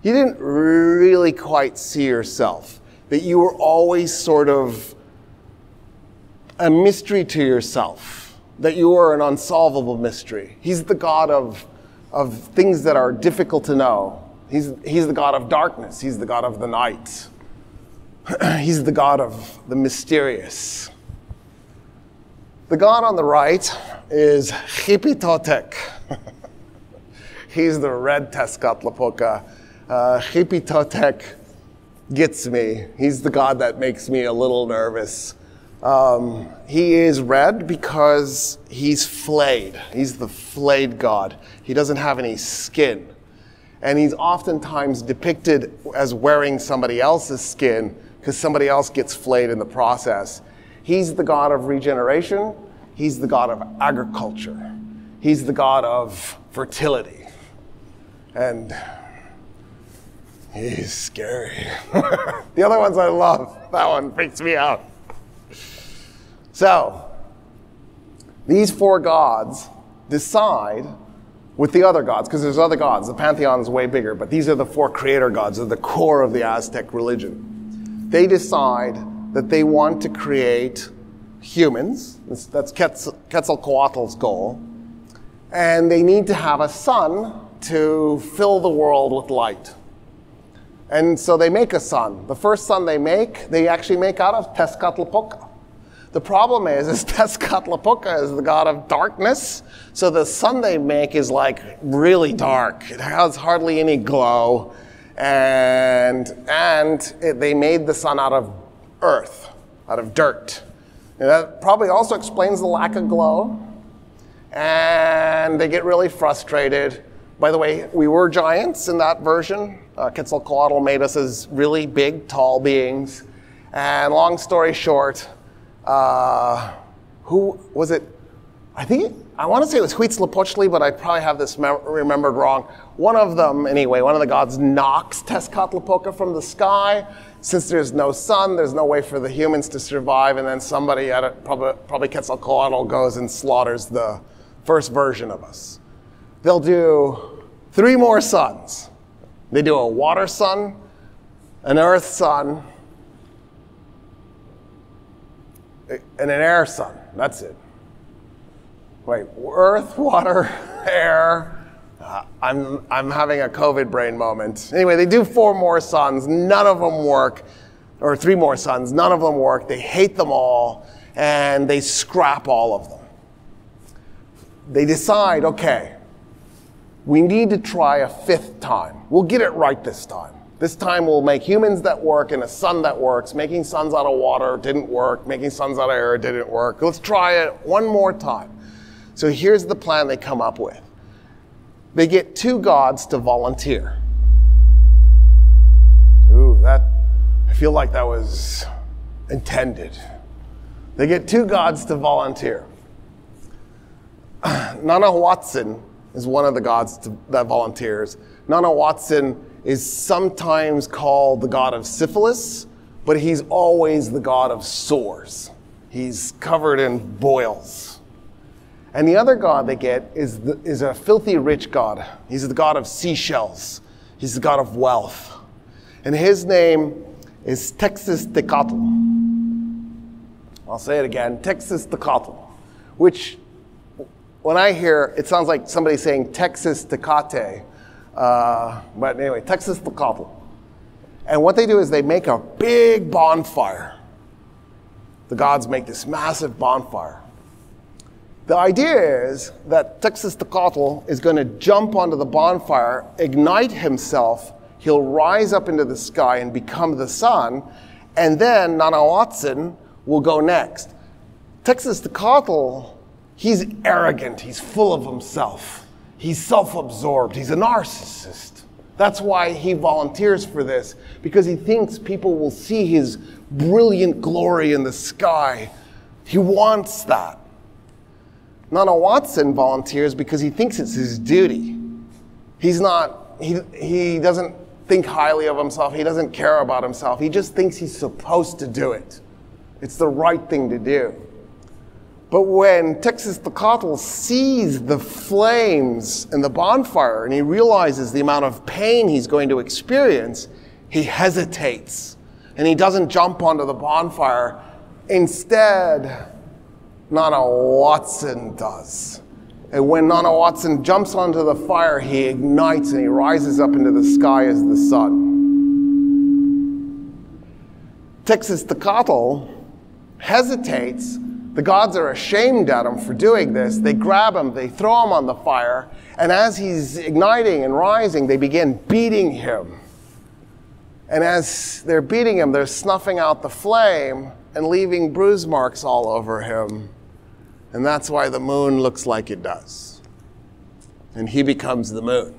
you didn't really quite see yourself. That you were always sort of a mystery to yourself. That you were an unsolvable mystery. He's the god of things that are difficult to know. He's the god of darkness. He's the god of the night. He's the god of the mysterious. The god on the right is Xipitotec. He's the red Tezcatlipoca. Xipitotec gets me. He's the god that makes me a little nervous. He is red because he's flayed. He's the flayed god. He doesn't have any skin. And he's oftentimes depicted as wearing somebody else's skin because somebody else gets flayed in the process. He's the god of regeneration. He's the god of agriculture. He's the god of fertility. And he's scary. The other ones I love. That one freaks me out. So, these four gods decide with the other gods, because there's other gods. The pantheon is way bigger, but these are the four creator gods, they're the core of the Aztec religion. They decide that they want to create humans. That's Quetzalcoatl's goal. And they need to have a sun to fill the world with light. And so they make a sun. The first sun they actually make out of Tezcatlipoca. The problem is Tezcatlipoca is the god of darkness, so the sun they make is like really dark. It has hardly any glow, and they made the sun out of earth, out of dirt. And that probably also explains the lack of glow, and they get really frustrated. By the way, we were giants in that version. Quetzalcoatl made us as really big, tall beings, and long story short, who was it? I want to say it was Huitzilopochtli, but I probably have this remembered wrong. One of them, anyway, one of the gods knocks Tezcatlipoca from the sky. Since there's no sun, there's no way for the humans to survive, and then somebody at it, probably Quetzalcoatl, goes and slaughters the first version of us. They'll do 3 more suns. They do a water sun, an earth sun, and an air sun. That's it. Wait, earth, water, air. I'm having a COVID brain moment. Anyway, they do 4 more suns. None of them work. Or 3 more suns. None of them work. They hate them all. And they scrap all of them. They decide, okay, we need to try a 5th time. We'll get it right this time. This time we'll make humans that work and a sun that works. Making suns out of water didn't work. Making suns out of air didn't work. Let's try it one more time. So here's the plan they come up with. They get 2 gods to volunteer. Ooh, I feel like that was intended. They get 2 gods to volunteer. Unauthorized is one of the gods that volunteers. Unauthorized is sometimes called the god of syphilis, but he's always the god of sores. He's covered in boils. And the other god they get is a filthy rich god. He's the god of seashells. He's the god of wealth. And his name is Texas-Tecatl. I'll say it again, Texas-Tecatl, which when I hear, it sounds like somebody saying Texas Tecate. But anyway, Texas-Tecatl. And what they do is they make a big bonfire. The gods make this massive bonfire. The idea is that Texas-Tecatl is going to jump onto the bonfire, ignite himself, he'll rise up into the sky and become the sun, and then Unauthorized will go next. Texas-Tecatl, he's arrogant, he's full of himself. He's self-absorbed. He's a narcissist. That's why he volunteers for this, because he thinks people will see his brilliant glory in the sky. He wants that. Unauthorized volunteers because he thinks it's his duty. He doesn't think highly of himself. He doesn't care about himself. He just thinks he's supposed to do it. It's the right thing to do. But when Texas-Tecatl sees the flames in the bonfire and he realizes the amount of pain he's going to experience, he hesitates and he doesn't jump onto the bonfire. Instead, Unauthorized does. And when Unauthorized jumps onto the fire, he ignites and he rises up into the sky as the sun. Texas-Tecatl hesitates, The gods are ashamed at him for doing this. They grab him, they throw him on the fire, and as he's igniting and rising, they begin beating him. And as they're beating him, they're snuffing out the flame and leaving bruise marks all over him. And that's why the moon looks like it does. And he becomes the moon.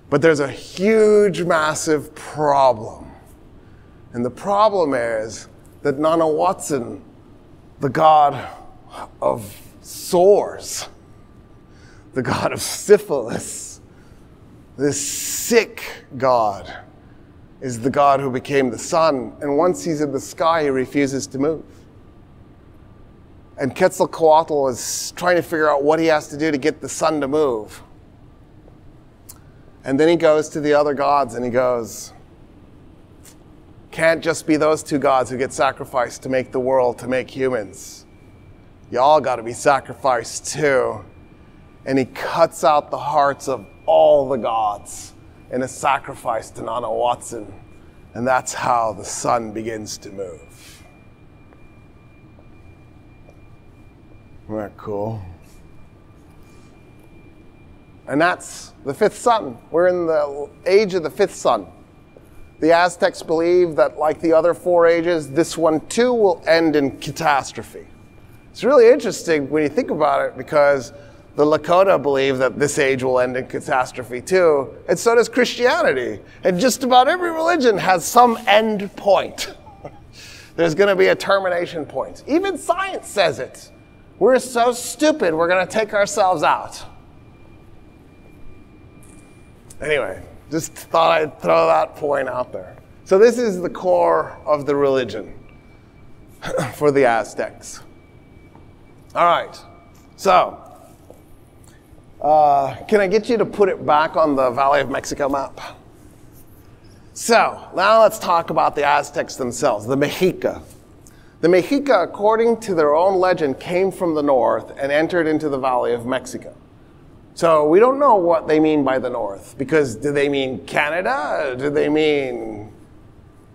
But there's a huge, massive problem. And the problem is that Nana Watson, the god of sores, the god of syphilis, this sick god, is the god who became the sun. And once he's in the sky, he refuses to move. And Quetzalcoatl is trying to figure out what he has to do to get the sun to move. And then he goes to the other gods and he goes, can't just be those two gods who get sacrificed to make the world, to make humans. Y'all got to be sacrificed too. And he cuts out the hearts of all the gods in a sacrifice to Nana Watson. And that's how the sun begins to move. Isn't that cool? And that's the fifth sun. We're in the age of the fifth sun. The Aztecs believe that, like the other four ages, this one too will end in catastrophe. It's really interesting when you think about it, because the Lakota believe that this age will end in catastrophe too, and so does Christianity. And just about every religion has some end point. There's going to be a termination point. Even science says it. We're so stupid, we're going to take ourselves out. Anyway, just thought I'd throw that point out there. So this is the core of the religion for the Aztecs. All right, so can I get you to put it back on the Valley of Mexico map? So now let's talk about the Aztecs themselves, the Mexica. The Mexica, according to their own legend, came from the north and entered into the Valley of Mexico. So we don't know what they mean by the north, because do they mean Canada? Do they mean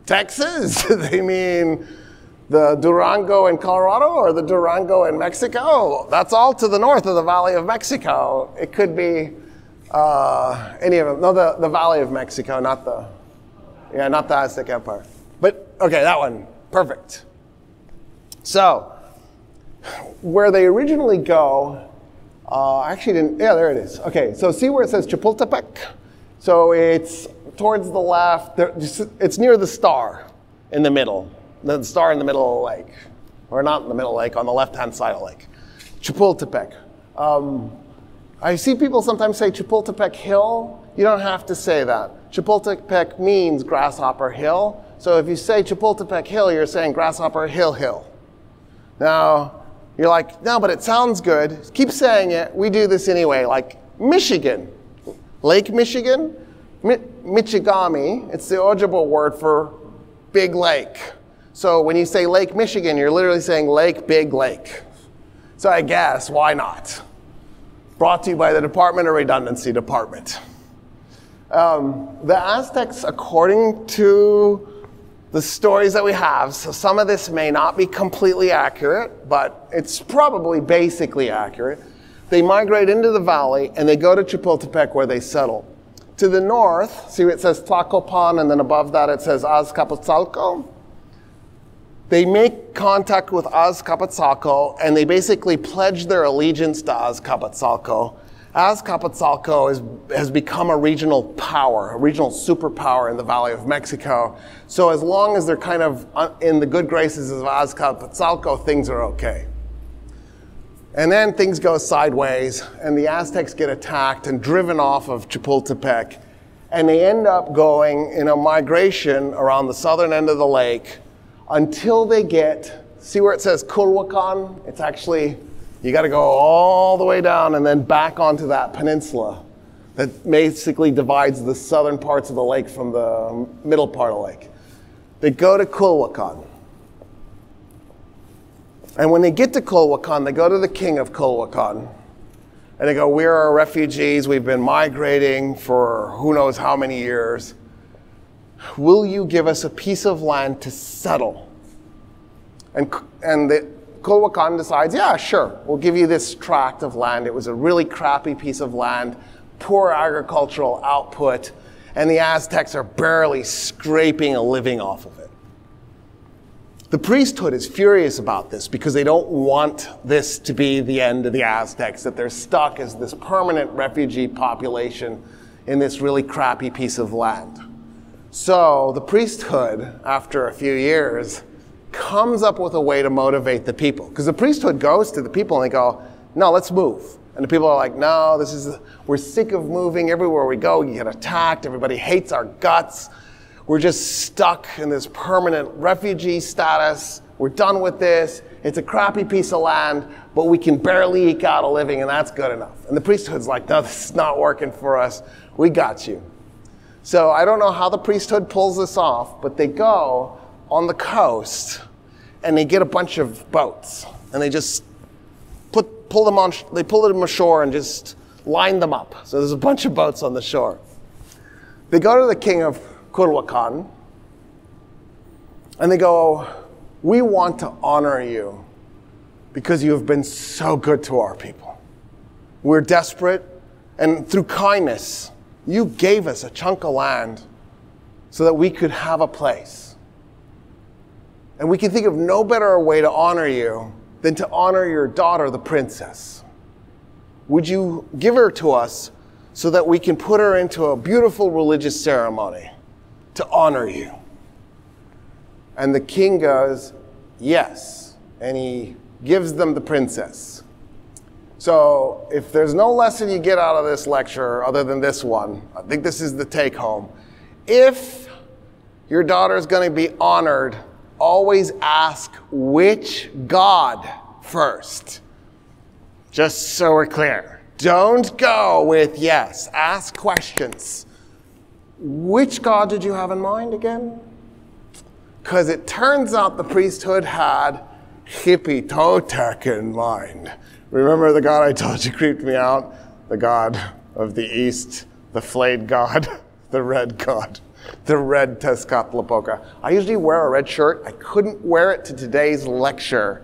Texas? Do they mean the Durango in Colorado or the Durango in Mexico? That's all to the north of the Valley of Mexico. It could be any of them. No, the Valley of Mexico, not the Aztec Empire. But okay, that one, perfect. So, where they originally go, there it is. Okay, so see where it says Chapultepec? So it's towards the left, it's near the star in the middle. The star in the middle of the lake. Or not in the middle of the lake, on the left-hand side of the lake. Chapultepec. I see people sometimes say Chapultepec Hill. You don't have to say that. Chapultepec means Grasshopper Hill. So if you say Chapultepec Hill, you're saying Grasshopper Hill. Now, you're like, no, but it sounds good. Keep saying it. We do this anyway. Like Michigan, Lake Michigan, Michigami. It's the Ojibwe word for big lake. So when you say Lake Michigan, you're literally saying Lake, Big Lake. So I guess, why not? Brought to you by the Department of Redundancy Department. The Aztecs, according to the stories that we have, so some of this may not be completely accurate, but it's probably basically accurate. They migrate into the valley and they go to Chapultepec where they settle. To the north, see it says Tlacopan, and then above that it says Azcapotzalco. They make contact with Azcapotzalco and they basically pledge their allegiance to Azcapotzalco. Azcapotzalco has become a regional power, a regional superpower in the Valley of Mexico. So as long as they're kind of in the good graces of Azcapotzalco, things are okay. And then things go sideways, and the Aztecs get attacked and driven off of Chapultepec, and they end up going in a migration around the southern end of the lake until they get, see where it says Culhuacan? It's actually, you got to go all the way down and then back onto that peninsula that basically divides the southern parts of the lake from the middle part of the lake. They go to Culhuacan. And when they get to Culhuacan, they go to the king of Culhuacan. And they go, we are refugees. We've been migrating for who knows how many years. Will you give us a piece of land to settle? And the Culhuacan decides, yeah, sure, we'll give you this tract of land. It was a really crappy piece of land, poor agricultural output, and the Aztecs are barely scraping a living off of it. The priesthood is furious about this because they don't want this to be the end of the Aztecs, that they're stuck as this permanent refugee population in this really crappy piece of land. So the priesthood, after a few years, comes up with a way to motivate the people. Because the priesthood goes to the people and they go, no, let's move. And the people are like, no, we're sick of moving. Everywhere we go, we get attacked. Everybody hates our guts. We're just stuck in this permanent refugee status. We're done with this. It's a crappy piece of land, but we can barely eke out a living, and that's good enough. And the priesthood's like, no, this is not working for us. We got you. So I don't know how the priesthood pulls this off, but they go on the coast and they get a bunch of boats and they just pull them ashore and just line them up. So there's a bunch of boats on the shore. They go to the king of Culhuacan and they go, we want to honor you because you have been so good to our people. We're desperate, and through kindness, you gave us a chunk of land so that we could have a place. And we can think of no better way to honor you than to honor your daughter, the princess. Would you give her to us so that we can put her into a beautiful religious ceremony to honor you? And the king goes, yes. And he gives them the princess. So if there's no lesson you get out of this lecture other than this one, I think this is the take home. If your daughter is going to be honored, always ask which God first. Just so we're clear. Don't go with yes. Ask questions. Which God did you have in mind again? Because it turns out the priesthood had Reposts in mind. Remember the god I told you creeped me out? The god of the east, the flayed god, the red god, the red Tezcatlipoca. I usually wear a red shirt. I couldn't wear it to today's lecture,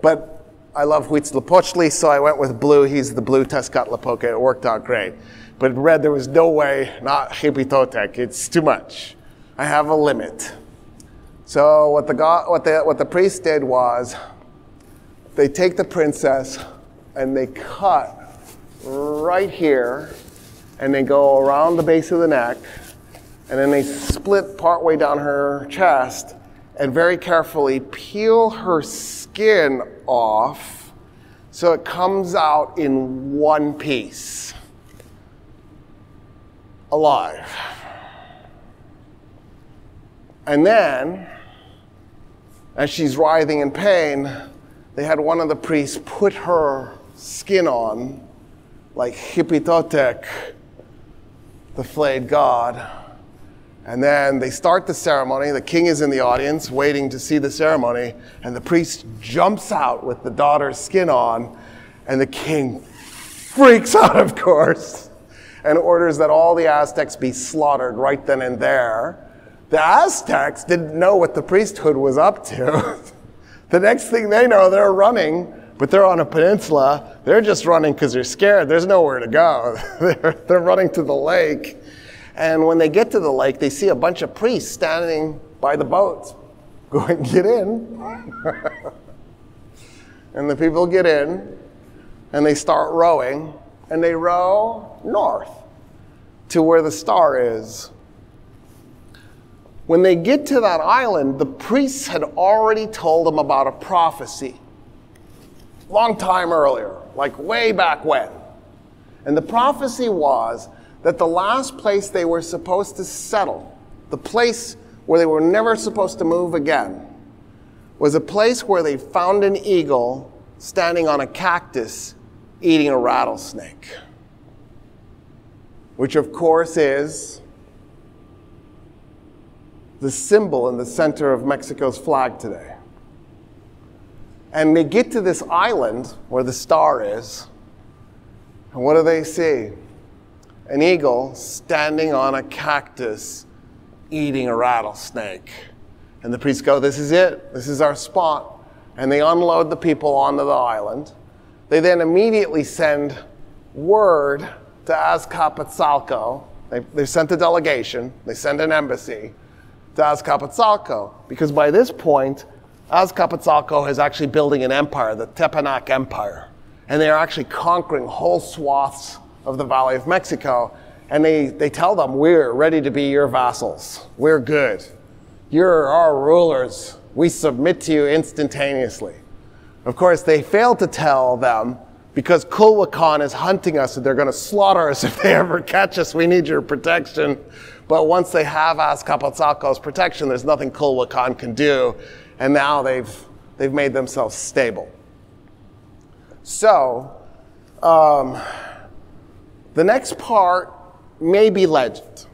but I love Huitzilopochtli, so I went with blue. He's the blue Tezcatlipoca. It worked out great. But red, there was no way, not Reposts. It's too much. I have a limit. So what the priest did was they take the princess and they cut right here and they go around the base of the neck and then they split partway down her chest and very carefully peel her skin off so it comes out in one piece, alive. And then, as she's writhing in pain, they had one of the priests put her skin on, like Reposts, the flayed god. And then they start the ceremony. The king is in the audience waiting to see the ceremony. And the priest jumps out with the daughter's skin on. And the king freaks out, of course, and orders that all the Aztecs be slaughtered right then and there. The Aztecs didn't know what the priesthood was up to. The next thing they know, they're running, but they're on a peninsula. They're just running because they're scared. There's nowhere to go. They're running to the lake. And when they get to the lake, they see a bunch of priests standing by the boats going, get in. And the people get in, and they start rowing, and they row north to where the star is. When they get to that island, the priests had already told them about a prophecy. Long time earlier, like way back when. And the prophecy was that the last place they were supposed to settle, the place where they were never supposed to move again, was a place where they found an eagle standing on a cactus eating a rattlesnake. Which of course is the symbol in the center of Mexico's flag today. And they get to this island where the star is, and what do they see? An eagle standing on a cactus eating a rattlesnake. And the priests go, this is it. This is our spot. and they unload the people onto the island. They then immediately send word to Azcapotzalco. They sent a delegation, they send an embassy to Azcapotzalco, because by this point, Azcapotzalco is actually building an empire, the Tepenac Empire. And they are actually conquering whole swaths of the Valley of Mexico. And they tell them, we're ready to be your vassals. We're good. You're our rulers. We submit to you instantaneously. Of course, they fail to tell them, because Culhuacan is hunting us and they're going to slaughter us if they ever catch us. We need your protection. But once they have Azcapotzalco's protection, there's nothing Culhuacan can do. And now they've made themselves stable. So, the next part may be legend.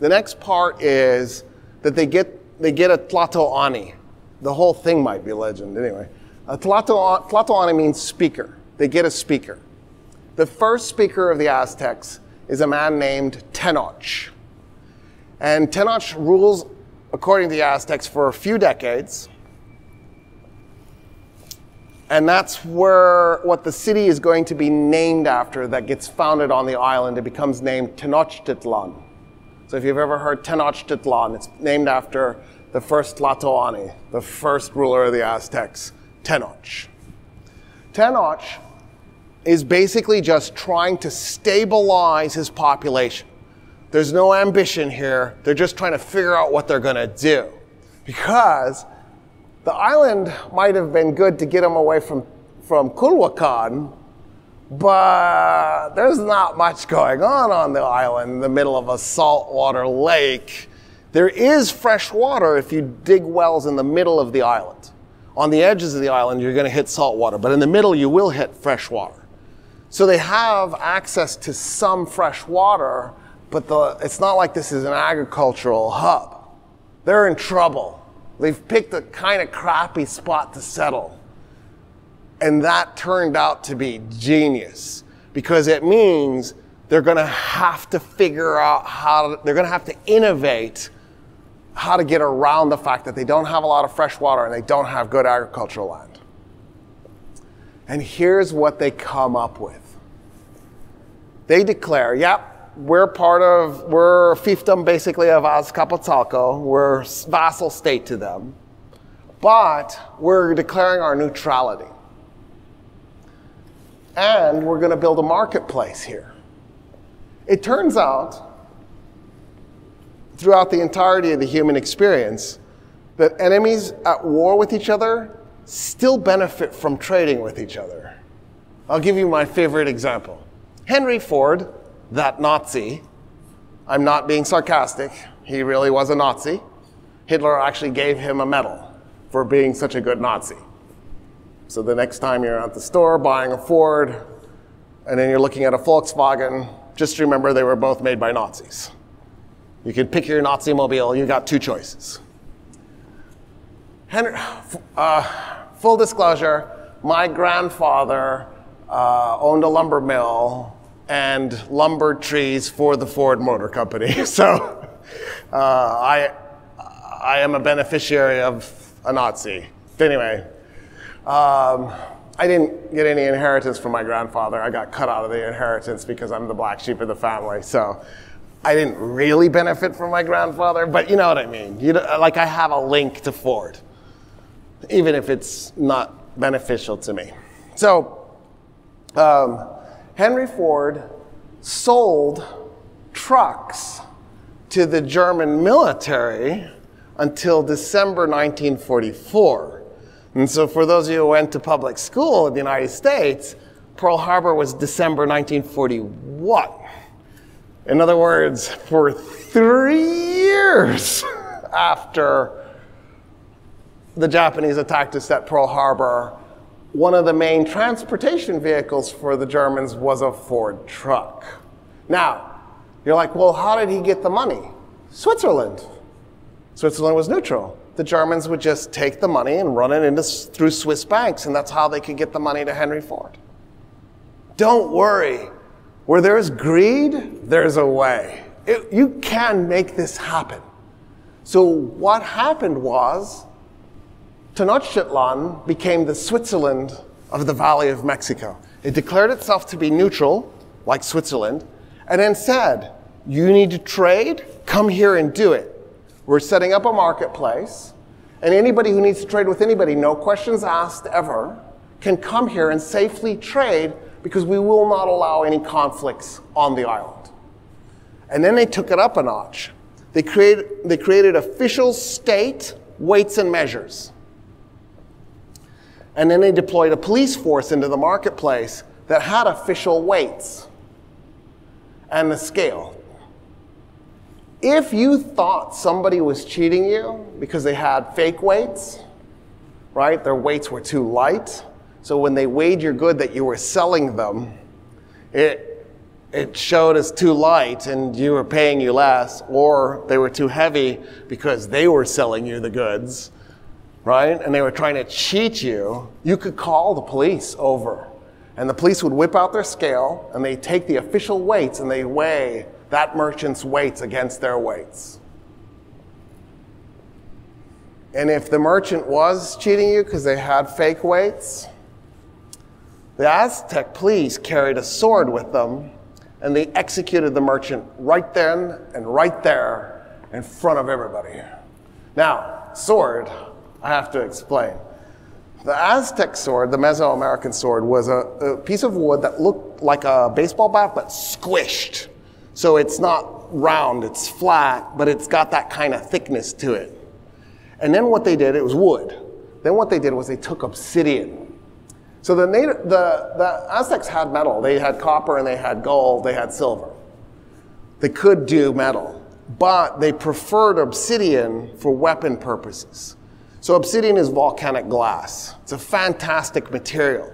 The next part is that they get a Tlatoani. The whole thing might be legend anyway. A Tlatoani means speaker. They get a speaker. The first speaker of the Aztecs is a man named Tenoch. And Tenoch rules, according to the Aztecs, for a few decades. And that's what the city is going to be named after that gets founded on the island. It becomes named Tenochtitlan. So if you've ever heard Tenochtitlan, it's named after the first Tlatoani, the first ruler of the Aztecs, Tenoch. Tenoch is basically just trying to stabilize his population. There's no ambition here. They're just trying to figure out what they're going to do. Because the island might have been good to get them away from Culhuacan, but there's not much going on the island in the middle of a saltwater lake. There is fresh water if you dig wells in the middle of the island. On the edges of the island, you're going to hit salt water, but in the middle, you will hit fresh water. So they have access to some fresh water, but it's not like this is an agricultural hub. They're in trouble. They've picked a kind of crappy spot to settle. And that turned out to be genius, because it means they're going to have to figure out they're going to have to innovate how to get around the fact that they don't have a lot of fresh water and they don't have good agricultural land. And here's what they come up with. They declare, yep, we're a fiefdom basically of Azcapotzalco. We're vassal state to them. But we're declaring our neutrality. And we're going to build a marketplace here. It turns out, throughout the entirety of the human experience, that enemies at war with each other still benefit from trading with each other. I'll give you my favorite example. Henry Ford, that Nazi, I'm not being sarcastic, he really was a Nazi. Hitler actually gave him a medal for being such a good Nazi. So the next time you're at the store buying a Ford, and then you're looking at a Volkswagen, just remember they were both made by Nazis. You can pick your Nazi mobile, you got two choices. Full disclosure, my grandfather owned a lumber mill and lumbered trees for the Ford Motor Company. So I am a beneficiary of a Nazi. Anyway, I didn't get any inheritance from my grandfather. I got cut out of the inheritance because I'm the black sheep of the family. So I didn't really benefit from my grandfather, but you know what I mean. Like I have a link to Ford, even if it's not beneficial to me. So Henry Ford sold trucks to the German military until December 1944. And so for those of you who went to public school in the United States, Pearl Harbor was December 1941. In other words, for 3 years after the Japanese attacked us at Pearl Harbor, one of the main transportation vehicles for the Germans was a Ford truck. Now, you're like, well, how did he get the money? Switzerland. Switzerland was neutral. The Germans would just take the money and run it through Swiss banks, and that's how they could get the money to Henry Ford. Don't worry. Where there's greed, there's a way. You can make this happen. So what happened was, Tenochtitlan became the Switzerland of the Valley of Mexico. It declared itself to be neutral, like Switzerland, and then said, you need to trade? Come here and do it. We're setting up a marketplace, and anybody who needs to trade with anybody, no questions asked ever, can come here and safely trade because we will not allow any conflicts on the island. And then they took it up a notch. They created official state weights and measures. And then they deployed a police force into the marketplace that had official weights and the scale. If you thought somebody was cheating you because they had fake weights, right? Their weights were too light. So when they weighed your good that you were selling them, it showed as too light and you were paying you less, or they were too heavy because they were selling you the goods, right? And they were trying to cheat you. You could call the police over, and the police would whip out their scale and they take the official weights and they weigh that merchant's weights against their weights. And if the merchant was cheating you because they had fake weights, the Aztec police carried a sword with them, and they executed the merchant right then and right there in front of everybody. Now, sword, I have to explain. The Aztec sword, the Mesoamerican sword, was a piece of wood that looked like a baseball bat, but squished. So it's not round, it's flat, but it's got that kind of thickness to it. And then what they did, it was wood. Then what they did was they took obsidian. So the Aztecs had metal. They had copper and they had gold, they had silver. They could do metal, but they preferred obsidian for weapon purposes. So obsidian is volcanic glass. It's a fantastic material.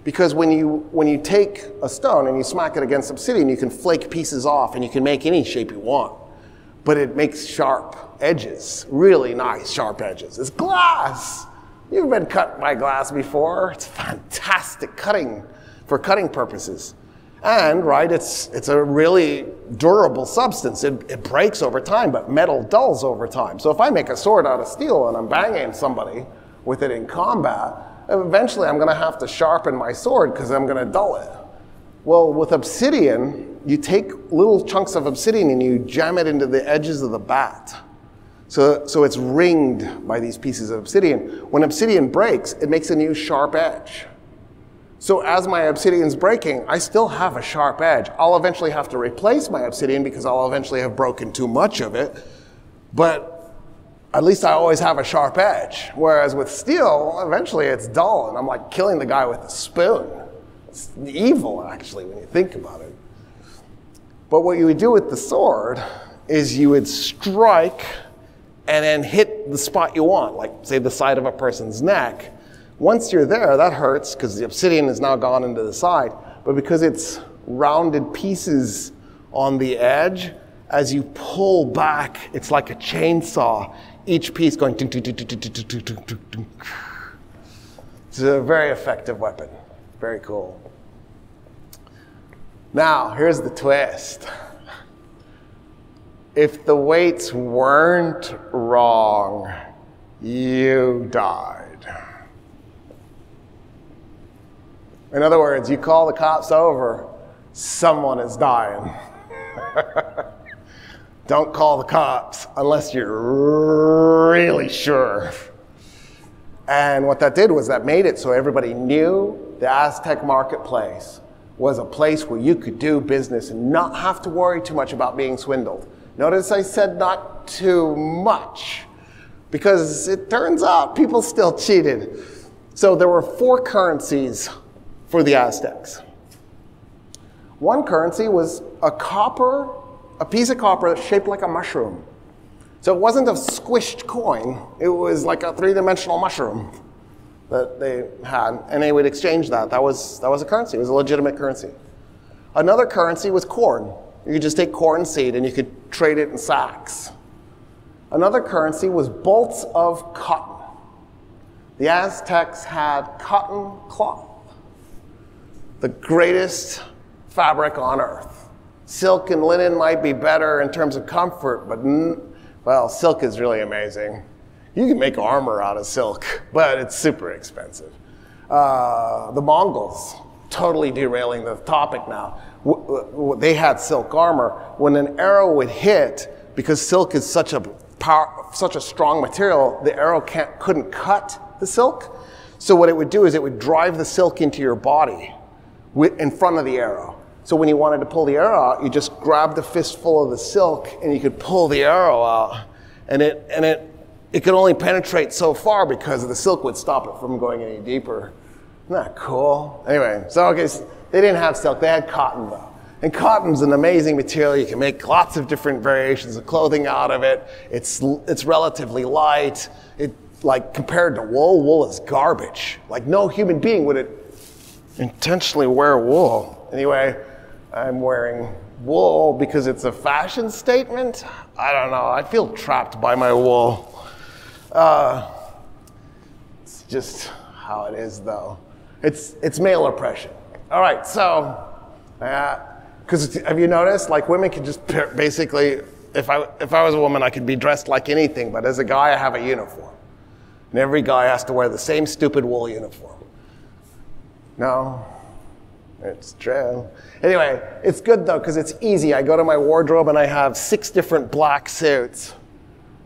Because when you take a stone and you smack it against obsidian, you can flake pieces off and you can make any shape you want. But it makes sharp edges, really nice sharp edges. It's glass. You've been cut by glass before. It's fantastic cutting for cutting purposes. And, right, it's a really durable substance. It breaks over time, but metal dulls over time. So if I make a sword out of steel and I'm banging somebody with it in combat, eventually I'm going to have to sharpen my sword because I'm going to dull it. Well, with obsidian, you take little chunks of obsidian and you jam it into the edges of the bat. So it's ringed by these pieces of obsidian. When obsidian breaks, it makes a new sharp edge. So as my obsidian's breaking, I still have a sharp edge. I'll eventually have to replace my obsidian because I'll eventually have broken too much of it. But at least I always have a sharp edge. Whereas with steel, eventually it's dull, and I'm like killing the guy with a spoon. It's evil, actually, when you think about it. But what you would do with the sword is you would strike and then hit the spot you want, like, say, the side of a person's neck. Once you're there, that hurts because the obsidian is now gone into the side. But because it's rounded pieces on the edge, as you pull back, it's like a chainsaw. Each piece going ding, ding, ding, ding, ding, ding, ding, ding, ding. It's a very effective weapon. Very cool. Now, here's the twist. If the weights weren't wrong, you died. In other words, you call the cops over, someone is dying. Don't call the cops unless you're really sure. And what that did was that made it so everybody knew the Aztec marketplace was a place where you could do business and not have to worry too much about being swindled. Notice I said not too much, because it turns out people still cheated. So there were 4 currencies for the Aztecs. One currency was a piece of copper shaped like a mushroom. So it wasn't a squished coin, it was like a 3-dimensional mushroom that they had, and they would exchange that. That was a currency, it was a legitimate currency. Another currency was corn. You could just take corn seed and you could trade it in sacks. Another currency was bolts of cotton. The Aztecs had cotton cloth, the greatest fabric on earth. Silk and linen might be better in terms of comfort, but, well, silk is really amazing. You can make armor out of silk, but it's super expensive. The Mongols, totally derailing the topic now, they had silk armor. When an arrow would hit, because silk is such a strong material, the arrow couldn't cut the silk. So what it would do is it would drive the silk into your body in front of the arrow. So when you wanted to pull the arrow out, you just grabbed a fistful of the silk and you could pull the arrow out. And it could only penetrate so far because the silk would stop it from going any deeper. Isn't that cool? Anyway, so okay, they didn't have silk, they had cotton though. And cotton's an amazing material. You can make lots of different variations of clothing out of it. It's relatively light. Like compared to wool is garbage. Like no human being would intentionally wear wool. Anyway, I'm wearing wool because it's a fashion statement. I don't know, I feel trapped by my wool. It's just how it is though. It's male oppression. All right, so, because have you noticed, like women can just basically, if I was a woman, I could be dressed like anything, but as a guy, I have a uniform. And every guy has to wear the same stupid wool uniform. No, it's true. Anyway, it's good though, because it's easy. I go to my wardrobe and I have 6 different black suits.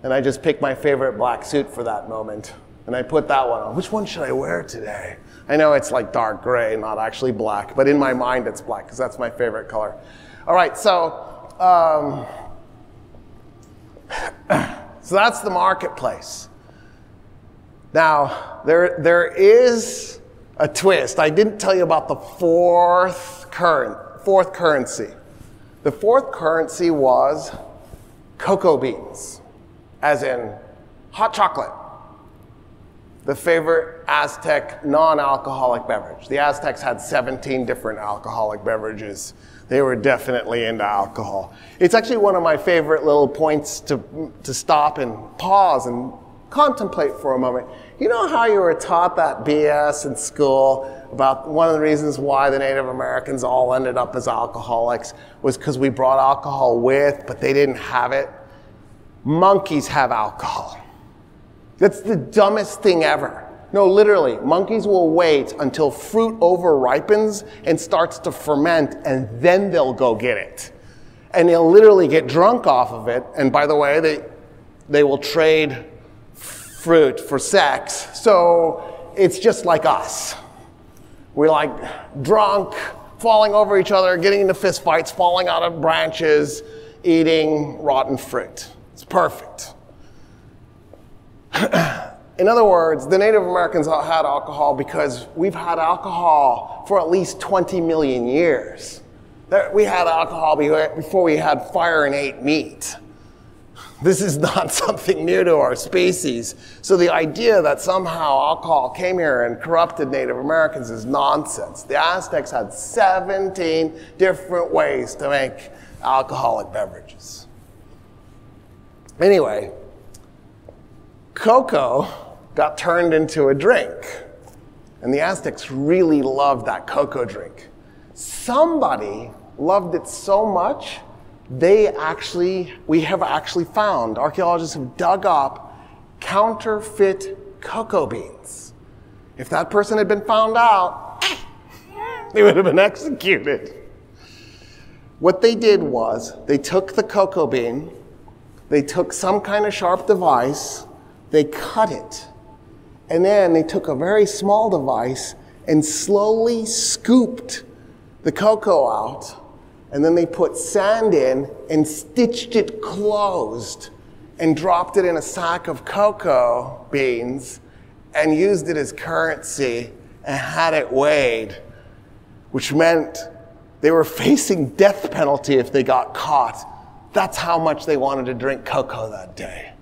And I just pick my favorite black suit for that moment. And I put that one on. Which one should I wear today? I know it's like dark gray, not actually black, but in my mind it's black because that's my favorite color. All right, so that's the marketplace. Now, there is a twist. I didn't tell you about the fourth currency. The fourth currency was cocoa beans, as in hot chocolate. The favorite Aztec non-alcoholic beverage. The Aztecs had 17 different alcoholic beverages. They were definitely into alcohol. It's actually one of my favorite little points to stop and pause and contemplate for a moment. You know how you were taught that BS in school about one of the reasons why the Native Americans all ended up as alcoholics was because we brought alcohol with, but they didn't have it? Monkeys have alcohol. That's the dumbest thing ever. No, literally, monkeys will wait until fruit over-ripens and starts to ferment, and then they'll go get it. And they'll literally get drunk off of it. And by the way, they will trade fruit for sex. So it's just like us. We're like drunk, falling over each other, getting into fist fights, falling out of branches, eating rotten fruit. It's perfect. In other words, the Native Americans had alcohol because we've had alcohol for at least 20 million years. We had alcohol before we had fire and ate meat. This is not something new to our species. So the idea that somehow alcohol came here and corrupted Native Americans is nonsense. The Aztecs had 17 different ways to make alcoholic beverages. Anyway, cocoa got turned into a drink. And the Aztecs really loved that cocoa drink. Somebody loved it so much, we have actually found, archaeologists have dug up counterfeit cocoa beans. If that person had been found out, they would have been executed. What they did was, they took the cocoa bean, they took some kind of sharp device, they cut it, and then they took a very small device and slowly scooped the cocoa out, and then they put sand in and stitched it closed and dropped it in a sack of cocoa beans and used it as currency and had it weighed, which meant they were facing death penalty if they got caught. That's how much they wanted to drink cocoa that day.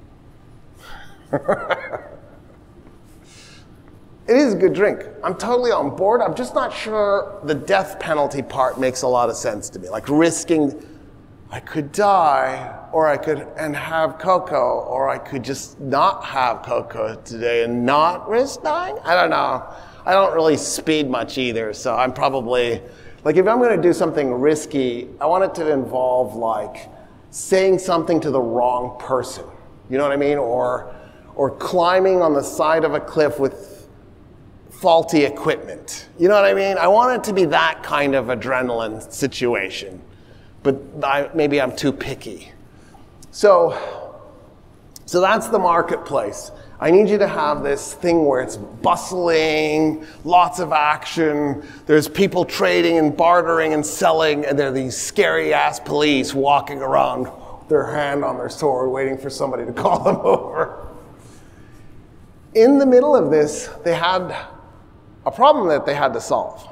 It is a good drink. I'm totally on board. I'm just not sure the death penalty part makes a lot of sense to me. Like risking, I could die, or I could have cocoa, or I could just not have cocoa today and not risk dying. I don't know. I don't really speed much either, so I'm probably, like if I'm going to do something risky, I want it to involve like saying something to the wrong person. You know what I mean? Or or climbing on the side of a cliff with faulty equipment. You know what I mean? I want it to be that kind of adrenaline situation, but maybe I'm too picky. So that's the marketplace. I need you to have this thing where it's bustling, lots of action, there's people trading and bartering and selling, and there are these scary-ass police walking around with their hand on their sword waiting for somebody to call them over. In the middle of this, they had a problem that they had to solve.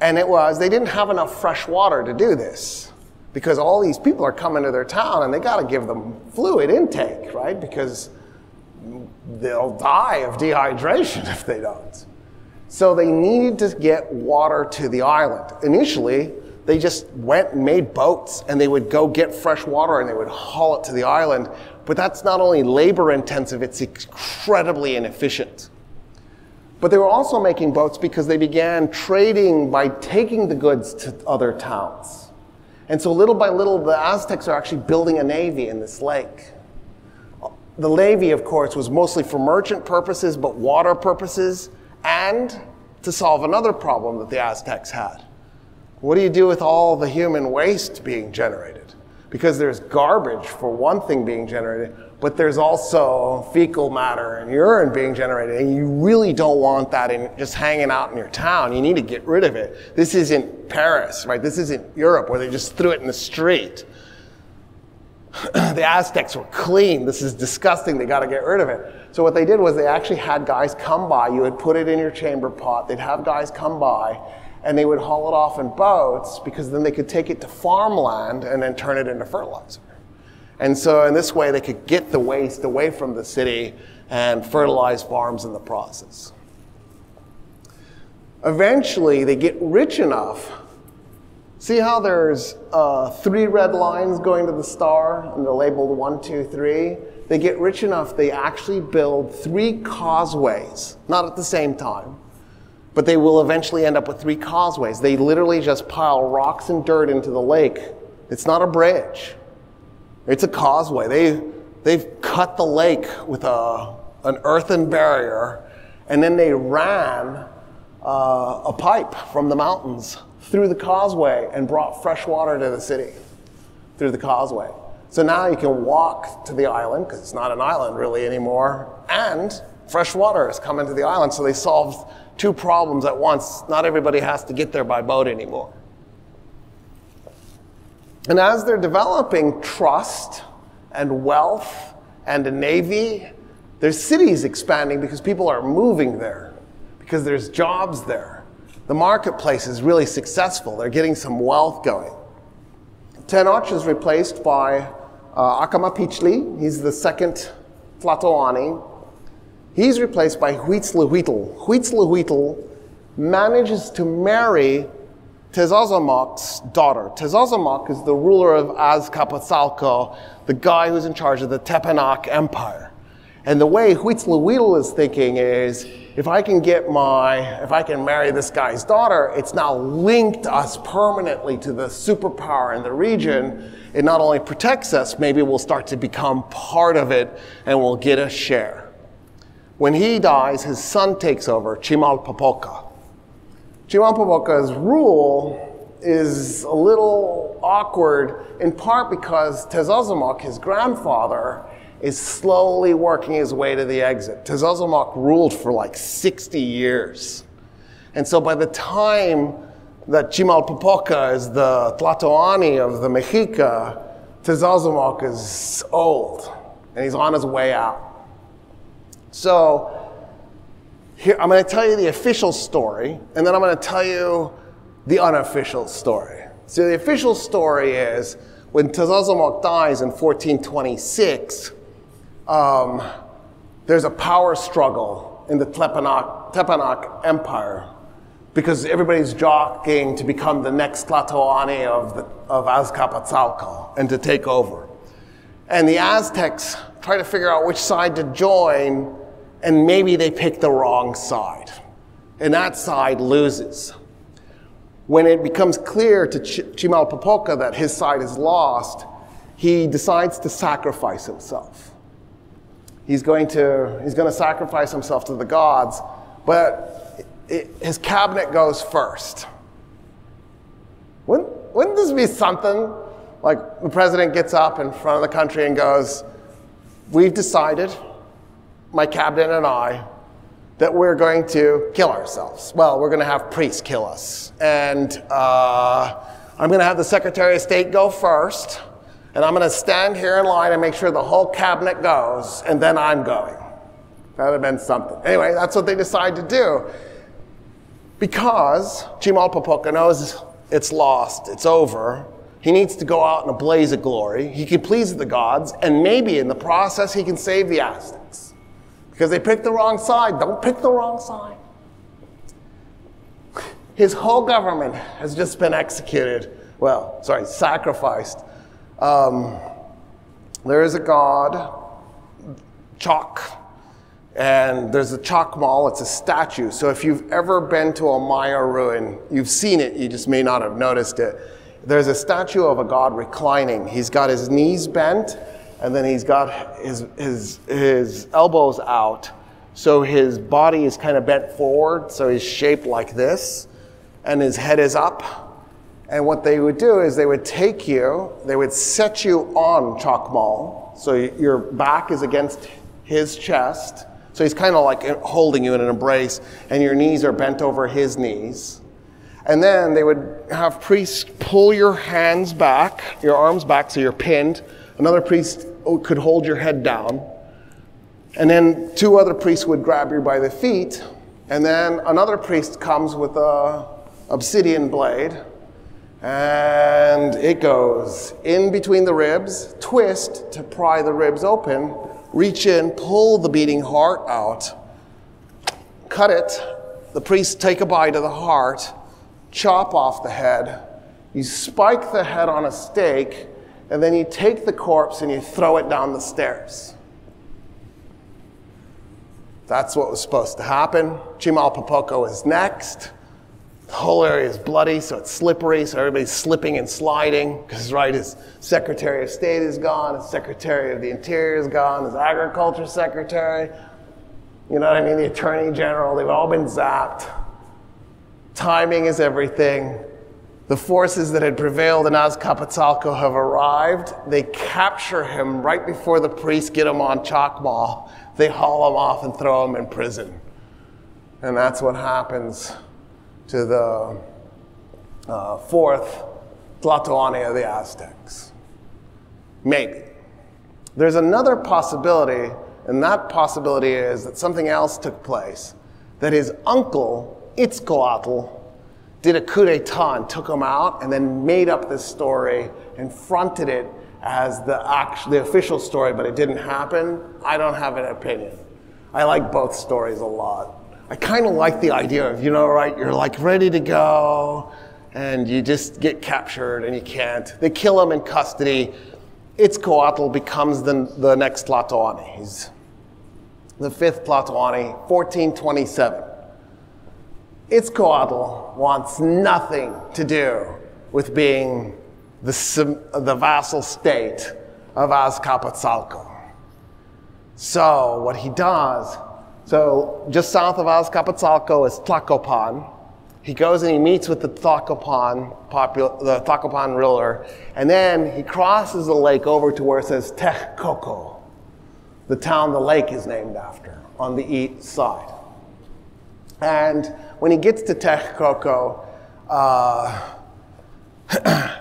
And it was they didn't have enough fresh water to do this, because all these people are coming to their town and they got to give them fluid intake, right? Because they'll die of dehydration if they don't. So they needed to get water to the island. Initially, they just went and made boats, and they would go get fresh water and they would haul it to the island. But that's not only labor intensive, it's incredibly inefficient. But they were also making boats because they began trading by taking the goods to other towns. And so little by little, the Aztecs are actually building a navy in this lake. The navy, of course, was mostly for merchant purposes, but water purposes, and to solve another problem that the Aztecs had. What do you do with all the human waste being generated? Because there's garbage, for one thing, being generated, but there's also fecal matter and urine being generated, and you really don't want that just hanging out in your town. You need to get rid of it. This isn't Paris, right? This isn't Europe, where they just threw it in the street. The Aztecs were clean. This is disgusting. They got to get rid of it. So what they did was they actually had guys come by. You would put it in your chamber pot. They'd have guys come by, and they would haul it off in boats, because then they could take it to farmland and then turn it into fertilizer. And so in this way, they could get the waste away from the city and fertilize farms in the process. Eventually, they get rich enough. See how there's 3 red lines going to the star, and they're labeled 1, 2, 3? They get rich enough, they actually build 3 causeways, not at the same time, but they will eventually end up with 3 causeways. They literally just pile rocks and dirt into the lake. It's not a bridge. It's a causeway. They've cut the lake with an earthen barrier, and then they ran a pipe from the mountains through the causeway and brought fresh water to the city through the causeway. So now you can walk to the island, because it's not an island really anymore, and fresh water is coming to the island. So they solved 2 problems at once. Not everybody has to get there by boat anymore. And as they're developing trust and wealth and a navy, there's cities expanding because people are moving there, because there's jobs there. The marketplace is really successful. They're getting some wealth going. Tenoch is replaced by Akamapichli. He's the second Tlatoani. He's replaced by Huitzlahuitl. Huitzlahuitl manages to marry Tezazamoc's daughter. Tezazamoc is the ruler of Azcapotzalco, the guy who's in charge of the Tepenac Empire. And the way Huitzlahuitl is thinking is, if I can marry this guy's daughter, it's now linked us permanently to the superpower in the region. It not only protects us, maybe we'll start to become part of it and we'll get a share. When he dies, his son takes over, Chimalpopoca. Chimalpopoca's rule is a little awkward, in part because Tezazamoc, his grandfather, is slowly working his way to the exit. Tezazamoc ruled for like 60 years. And so by the time that Chimalpopoca is the Tlatoani of the Mexica, Tezazamoc is old, and he's on his way out. So here, I'm going to tell you the official story, and then I'm going to tell you the unofficial story. So the official story is, when Tezazamoc dies in 1426, there's a power struggle in the Tepenac Empire, because everybody's jockeying to become the next Tlatoani of Azcapotzalco and to take over. And the Aztecs try to figure out which side to join, and maybe they pick the wrong side. And that side loses. When it becomes clear to Chimalpopoca that his side is lost, he decides to sacrifice himself. He's going to sacrifice himself to the gods, but his cabinet goes first. Wouldn't this be something? Like the president gets up in front of the country and goes, we've decided, my cabinet and I, that we're going to kill ourselves. Well, we're going to have priests kill us. And I'm going to have the Secretary of State go first, and I'm going to stand here in line and make sure the whole cabinet goes, and then I'm going. That would have been something. Anyway, that's what they decide to do. Because Chimalpopoca knows it's lost, it's over, he needs to go out in a blaze of glory. He can please the gods, and maybe in the process he can save the Aztecs. Because they picked the wrong side. Don't pick the wrong side. His whole government has just been executed. Sacrificed. There is a god, Chalk, and there's a Chalk Mall. It's a statue. So if you've ever been to a Maya ruin, you've seen it. You just may not have noticed it. There's a statue of a god reclining. He's got his knees bent, and then he's got his elbows out. So his body is kind of bent forward, so he's shaped like this, and his head is up. And what they would do is they would take you, they would set you on Chalk Mall, so your back is against his chest. So he's kind of like holding you in an embrace, and your knees are bent over his knees. And then they would have priests pull your hands back, your arms back, so you're pinned. Another priest could hold your head down. And then two other priests would grab you by the feet. And then another priest comes with a obsidian blade. And it goes in between the ribs, twist to pry the ribs open, reach in, pull the beating heart out, cut it. The priests take a bite of the heart, chop off the head, you spike the head on a stake, and then you take the corpse and you throw it down the stairs. That's what was supposed to happen. Chimalpopoca is next. The whole area is bloody, so it's slippery, so everybody's slipping and sliding, because his Secretary of State is gone, his Secretary of the Interior is gone, his Agriculture Secretary, you know what I mean, the Attorney General, they've all been zapped. Timing is everything. The forces that had prevailed in Azcapotzalco have arrived. They capture him right before the priests get him on Chalk Mall. They haul him off and throw him in prison. And that's what happens to the fourth Tlatoani of the Aztecs. Maybe. There's another possibility, and that possibility is that something else took place, that his uncle, Itzcoatl, did a coup d'etat and took him out and then made up this story and fronted it as the official story, but it didn't happen. I don't have an opinion. I like both stories a lot. I kind of like the idea of, you're like ready to go and you just get captured and you can't. They kill him in custody. Itzcoatl becomes the next Tlatoani. He's the fifth Tlatoani, 1427. Itzcoatl wants nothing to do with being the vassal state of Azcapotzalco. So what he does, just south of Azcapotzalco is Tlacopan. He goes and he meets with the Tlacopan ruler, and then he crosses the lake over to where it says Texcoco, the town the lake is named after, on the east side. And when he gets to Texcoco,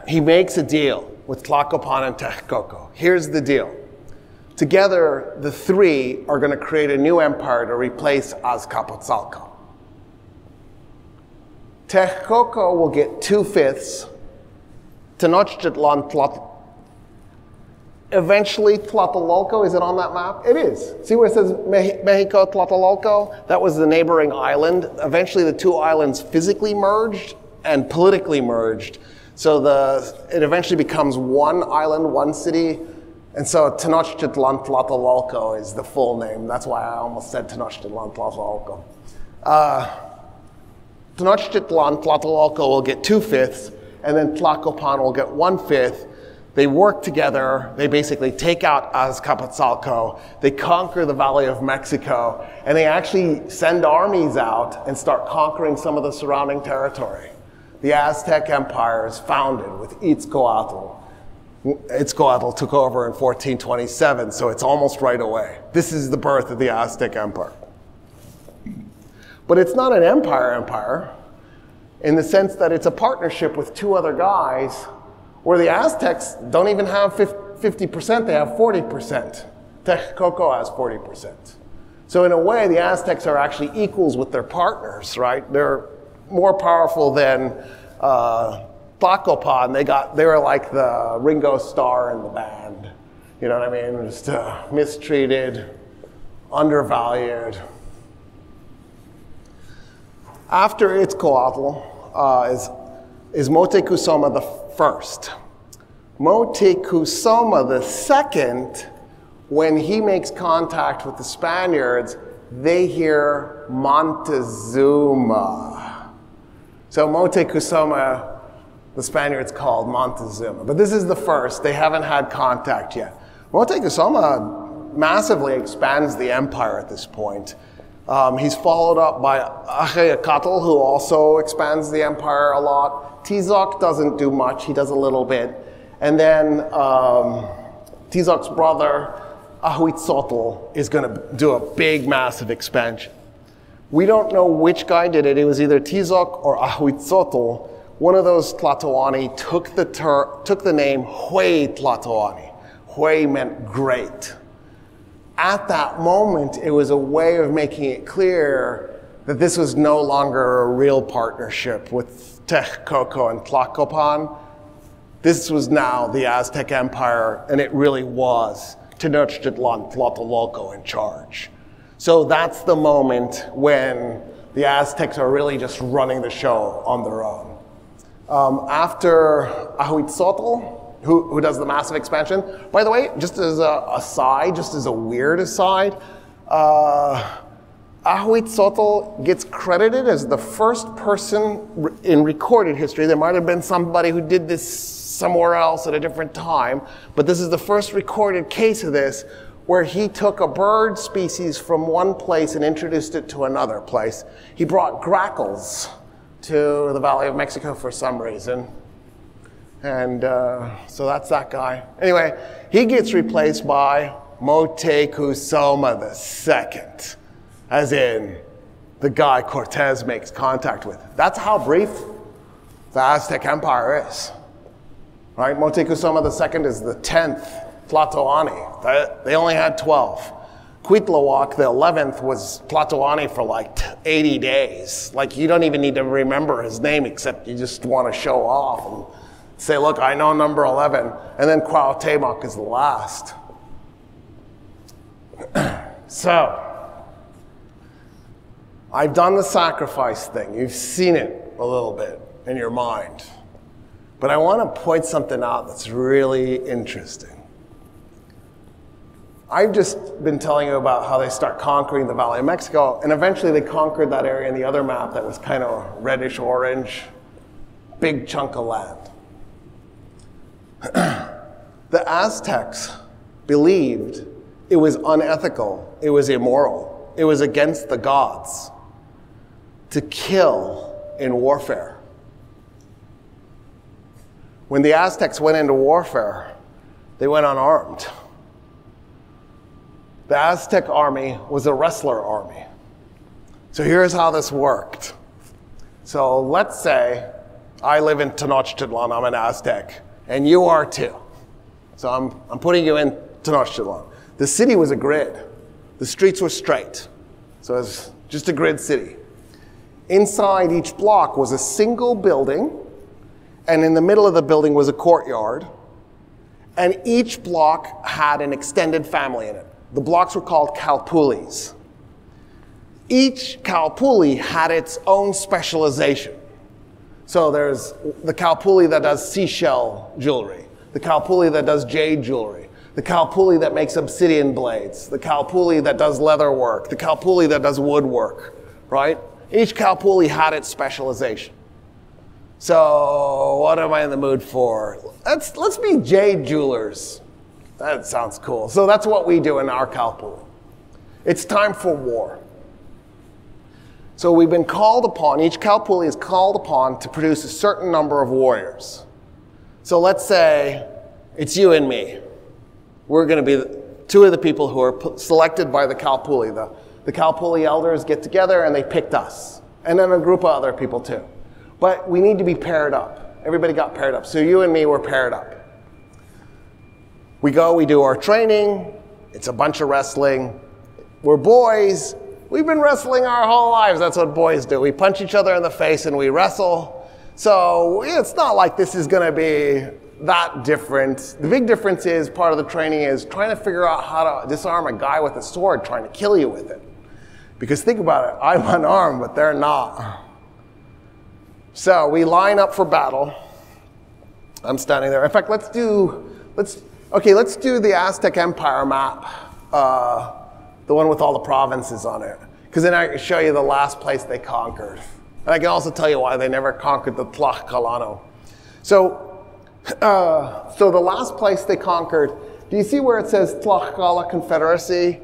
he makes a deal with Tlacopan and Texcoco. Here's the deal. Together, the three are going to create a new empire to replace Azcapotzalco. Texcoco will get 2/5. Tenochtitlan, eventually Tlatelolco, is it on that map? It is. See where it says Mexico, Tlatelolco? That was the neighboring island. Eventually the two islands physically merged and politically merged. So it eventually becomes one island, one city. And so Tenochtitlan Tlatelolco is the full name. That's why I almost said Tenochtitlan Tlatelolco. Tenochtitlan Tlatelolco will get 2/5, and then Tlacopan will get 1/5. They work together. They basically take out Azcapotzalco. They conquer the Valley of Mexico. And they actually send armies out and start conquering some of the surrounding territory. The Aztec Empire is founded with Itzcoatl. Itzcoatl took over in 1427, so it's almost right away. This is the birth of the Aztec Empire. But it's not an empire in the sense that it's a partnership with two other guys where the Aztecs don't even have 50%, they have 40%. Texcoco has 40%. So in a way, the Aztecs are actually equals with their partners, right? They're more powerful than Tlacopan. They were like the Ringo Starr in the band. You know what I mean? Just mistreated, undervalued. After Itzcoatl is Moctezuma the first. Moctezuma the second, when he makes contact with the Spaniards, they hear Montezuma. So Moctezuma, the Spaniards called Montezuma. But this is the first. They haven't had contact yet. Moctezuma massively expands the empire at this point. He's followed up by Axayacatl, who also expands the empire a lot. Tizoc doesn't do much. He does a little bit. And then Tizoc's brother, Ahuitzotl, is going to do a big, massive expansion. We don't know which guy did it. It was either Tizoc or Ahuitzotl. One of those Tlatoani took the name Hui Tlatoani. Hui meant great. At that moment, it was a way of making it clear that this was no longer a real partnership with Texcoco and Tlacopan. This was now the Aztec Empire, and it really was Tenochtitlan Tlatelolco in charge. So that's the moment when the Aztecs are really just running the show on their own. After Ahuitzotl, who does the massive expansion. By the way, just as a aside, just as a weird aside, Ahuitzotl gets credited as the first person in recorded history. There might have been somebody who did this somewhere else at a different time, but this is the first recorded case of this where he took a bird species from one place and introduced it to another place. He brought grackles to the Valley of Mexico for some reason. And so that's that guy. Anyway, he gets replaced by Moctezuma the second, as in the guy Cortez makes contact with. That's how brief the Aztec Empire is. Right? Moctezuma the second is the 10th Tlatoani. They only had 12. Cuitlahuac, the 11th, was Tlatoani for like 80 days. Like, you don't even need to remember his name, except you just want to show off and say, look, I know number 11. And then Cuauhtémoc is the last. So, I've done the sacrifice thing. You've seen it a little bit in your mind. But I want to point something out that's really interesting. I've just been telling you about how they start conquering the Valley of Mexico, and eventually they conquered that area in the other map that was kind of reddish-orange, big chunk of land. The Aztecs believed it was unethical, it was immoral, it was against the gods to kill in warfare. When the Aztecs went into warfare, they went unarmed. The Aztec army was a wrestler army. So here's how this worked. So let's say I live in Tenochtitlan, I'm an Aztec, and you are too. So I'm putting you in Tenochtitlan. The city was a grid. The streets were straight. So it's just a grid city. Inside each block was a single building, and in the middle of the building was a courtyard, and each block had an extended family in it. The blocks were called calpulis. Each calpuli had its own specialization. So there's the calpuli that does seashell jewelry, the calpuli that does jade jewelry, the calpuli that makes obsidian blades, the calpuli that does leather work, the calpuli that does woodwork, right? Each calpuli had its specialization. So what am I in the mood for? Let's be jade jewelers. That sounds cool. So that's what we do in our Calpuli. It's time for war. So we've been called upon, each Calpuli is called upon to produce a certain number of warriors. So let's say it's you and me. We're going to be two of the people who are selected by the Calpuli. The Calpuli elders get together and they picked us. And then a group of other people too. But we need to be paired up. Everybody got paired up. So you and me were paired up. We go, we do our training. It's a bunch of wrestling. We're boys. We've been wrestling our whole lives. That's what boys do. We punch each other in the face and we wrestle. So it's not like this is going to be that different. The big difference is, part of the training is trying to figure out how to disarm a guy with a sword trying to kill you with it. Because think about it, I'm unarmed, but they're not. So we line up for battle. I'm standing there. In fact, let's do the Aztec Empire map, the one with all the provinces on it. Because then I can show you the last place they conquered. And I can also tell you why they never conquered the Tlaxcalano. So the last place they conquered, do you see where it says Tlaxcala Confederacy?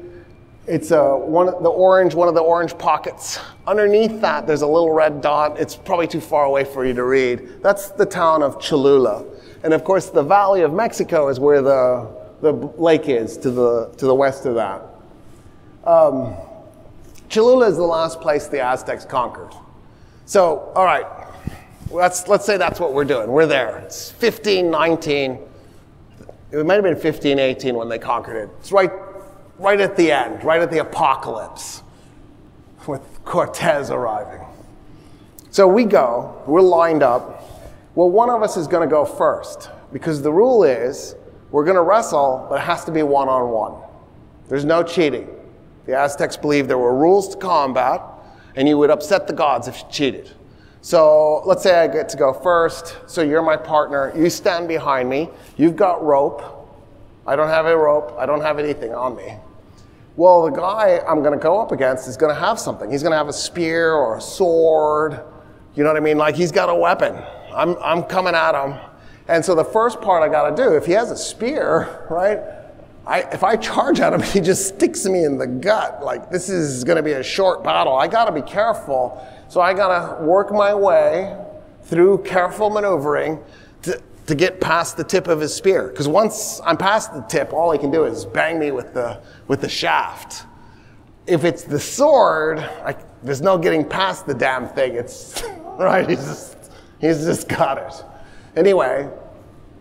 It's one of the orange pockets. Underneath that, there's a little red dot. It's probably too far away for you to read. That's the town of Cholula. And of course, the Valley of Mexico is where the lake is, to the west of that. Cholula is the last place the Aztecs conquered. So, all right, let's say that's what we're doing. We're there. It's 1519. It might have been 1518 when they conquered it. It's right at the end, right at the apocalypse, with Cortez arriving. So we go, we're lined up. Well, one of us is going to go first, because the rule is we're going to wrestle, but it has to be one-on-one. There's no cheating. The Aztecs believed there were rules to combat, and you would upset the gods if you cheated. So let's say I get to go first. So you're my partner. You stand behind me. You've got rope. I don't have a rope. I don't have anything on me. Well, the guy I'm going to go up against is going to have something. He's going to have a spear or a sword. You know what I mean? Like, he's got a weapon. I'm coming at him. And so the first part I got to do, if he has a spear, right, if I charge at him, he just sticks me in the gut. Like, this is going to be a short battle. I got to be careful. So I got to work my way through careful maneuvering to get past the tip of his spear. Because once I'm past the tip, all he can do is bang me with the shaft. If it's the sword, there's no getting past the damn thing. It's right. He's just got it. Anyway,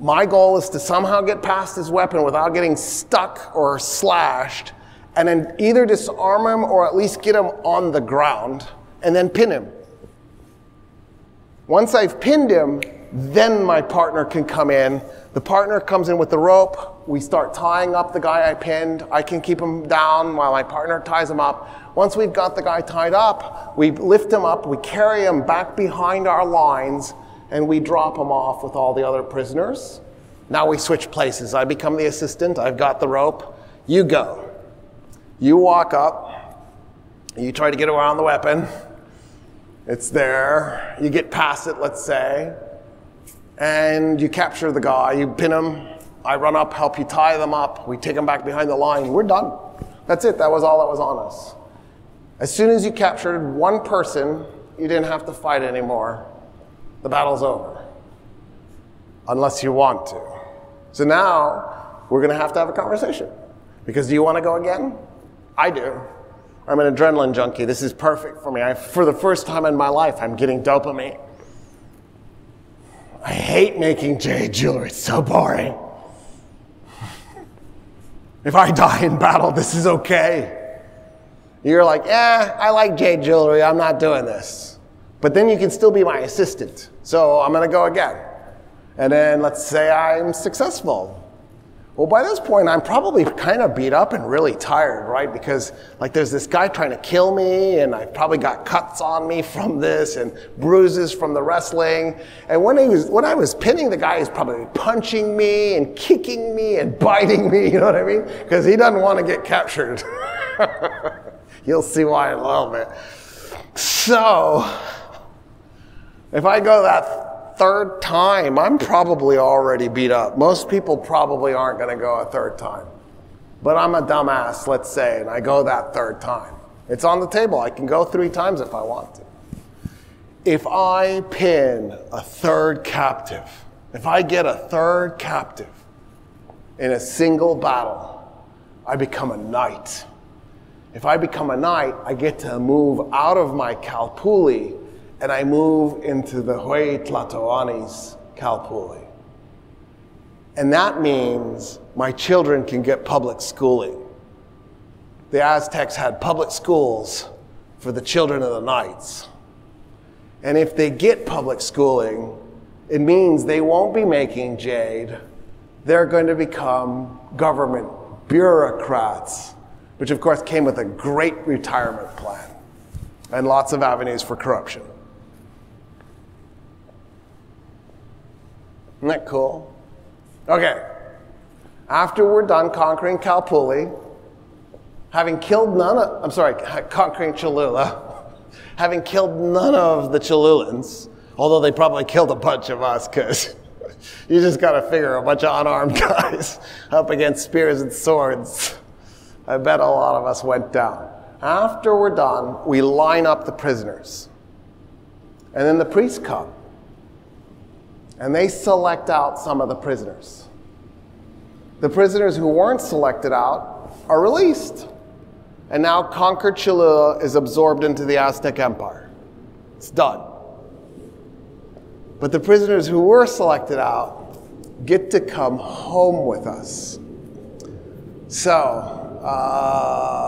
my goal is to somehow get past his weapon without getting stuck or slashed, and then either disarm him or at least get him on the ground and then pin him. Once I've pinned him, then my partner can come in. The partner comes in with the rope. We start tying up the guy I pinned. I can keep him down while my partner ties him up. Once we've got the guy tied up, we lift him up, we carry him back behind our lines, and we drop him off with all the other prisoners. Now we switch places. I become the assistant. I've got the rope. You go. You walk up. You try to get around the weapon. It's there. You get past it, let's say. And you capture the guy. You pin him. I run up, help you tie them up. We take them back behind the line. We're done. That's it. That was all that was on us. As soon as you captured one person, you didn't have to fight anymore. The battle's over. Unless you want to. So now, we're going to have a conversation. Because do you want to go again? I do. I'm an adrenaline junkie. This is perfect for me. For the first time in my life, I'm getting dopamine. I hate making jade jewelry. It's so boring. If I die in battle, this is okay. You're like, I like jade jewelry. I'm not doing this. But then you can still be my assistant. So I'm going to go again. And then let's say I'm successful. Well, by this point, I'm probably kind of beat up and really tired, right? Because there's this guy trying to kill me, and I've probably got cuts on me from this and bruises from the wrestling. And when I was pinning the guy, he's probably punching me and kicking me and biting me, you know what I mean? Because he doesn't want to get captured. You'll see why in a little bit. So, if I go that third time, I'm probably already beat up. Most people probably aren't going to go a third time. But I'm a dumbass, let's say, and I go that third time. It's on the table. I can go 3 times if I want to. If I pin a third captive, if I get a third captive in a single battle, I become a knight. If I become a knight, I get to move out of my Kalpuli and I move into the Hui Tlatoani's Kalpuli. And that means my children can get public schooling. The Aztecs had public schools for the children of the knights. And if they get public schooling, it means they won't be making jade. They're going to become government bureaucrats, which of course came with a great retirement plan and lots of avenues for corruption. Isn't that cool? Okay. After we're done conquering Kalpuli, having killed conquering Cholula, having killed none of the Cholulans, although they probably killed a bunch of us, because you just got to figure a bunch of unarmed guys up against spears and swords. I bet a lot of us went down. After we're done, we line up the prisoners. And then the priests come. And they select out some of the prisoners. The prisoners who weren't selected out are released. And now conquered Cholula is absorbed into the Aztec Empire. It's done. But the prisoners who were selected out get to come home with us. So,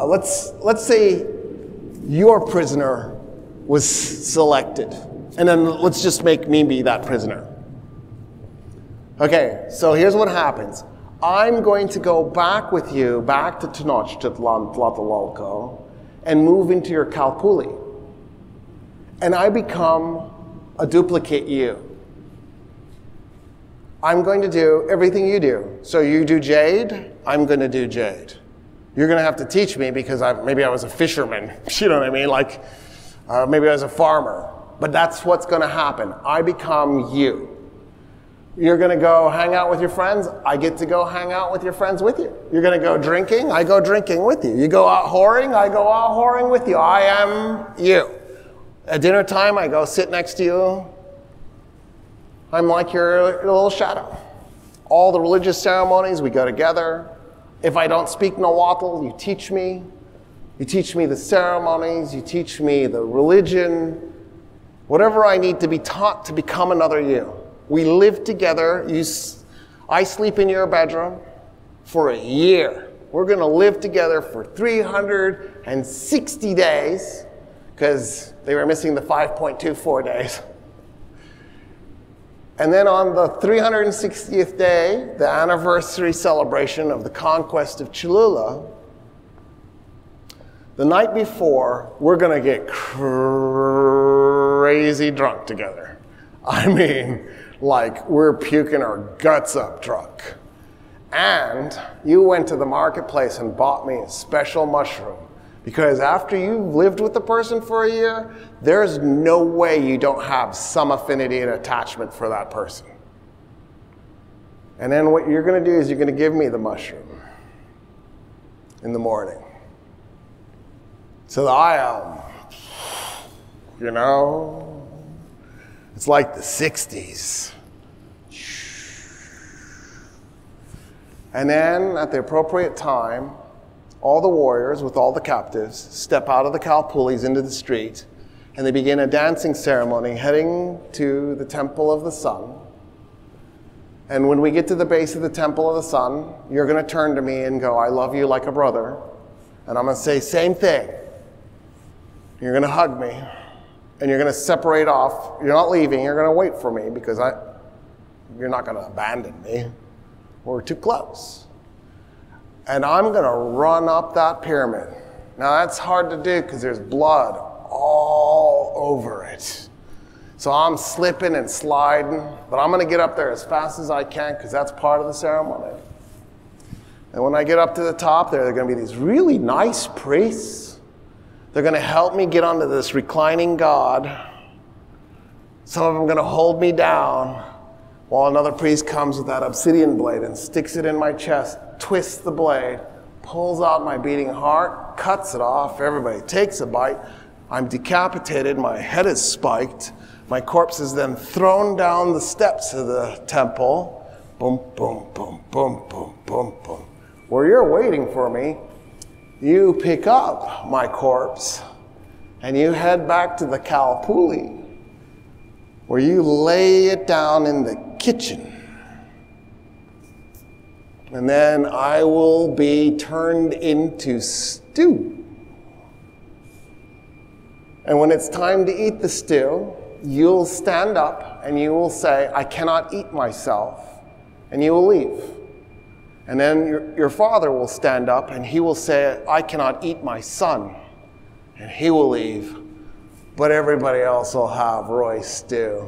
let's say your prisoner was selected. And then let's just make me be that prisoner. Okay, so here's what happens. I'm going to go back with you, back to Tenochtitlan, Tlatelolco, and move into your Kalpuli. And I become a duplicate you. I'm going to do everything you do. So you do jade, I'm going to do jade. You're going to have to teach me because maybe I was a fisherman. You know what I mean? Like, maybe I was a farmer. But that's what's going to happen. I become you. You're going to go hang out with your friends. I get to go hang out with your friends with you. You're going to go drinking. I go drinking with you. You go out whoring. I go out whoring with you. I am you. At dinner time, I go sit next to you. I'm like your little shadow. All the religious ceremonies, we go together. If I don't speak Nahuatl, you teach me. You teach me the ceremonies. You teach me the religion. Whatever I need to be taught to become another you. We live together. I sleep in your bedroom for a year. We're going to live together for 360 days because they were missing the 5.24 days. And then on the 360th day, the anniversary celebration of the conquest of Cholula, the night before, we're going to get crazy drunk together. I mean, like we're puking our guts up drunk. And you went to the marketplace and bought me a special mushroom. Because after you've lived with the person for a year, there's no way you don't have some affinity and attachment for that person. And then what you're going to do is you're going to give me the mushroom in the morning. So I am, you know, it's like the 60s. And then at the appropriate time, all the warriors with all the captives step out of the Kalpulis into the street, and they begin a dancing ceremony heading to the Temple of the Sun. And when we get to the base of the Temple of the Sun, you're going to turn to me and go, I love you like a brother. And I'm going to say, same thing. You're going to hug me, and you're going to separate off. You're not leaving. You're going to wait for me because you're not going to abandon me. We're too close. And I'm going to run up that pyramid. Now, that's hard to do because there's blood all over it. So I'm slipping and sliding, but I'm going to get up there as fast as I can because that's part of the ceremony. And when I get up to the top there are going to be these really nice priests. They're going to help me get onto this reclining god Some of them are going to hold me down while another priest comes with that obsidian blade and sticks it in my chest, twists the blade, pulls out my beating heart, cuts it off. Everybody takes a bite. I'm decapitated. My head is spiked. My corpse is then thrown down the steps of the temple. Boom, boom, boom, boom, boom, boom, boom. Where you're waiting for me, you pick up my corpse and you head back to the Kalpuli, where you lay it down in the kitchen. And then I will be turned into stew. And when it's time to eat the stew, you'll stand up and you will say, I cannot eat myself, and you will leave. And then your father will stand up and he will say, I cannot eat my son, and he will leave. But everybody else will have Roy stew.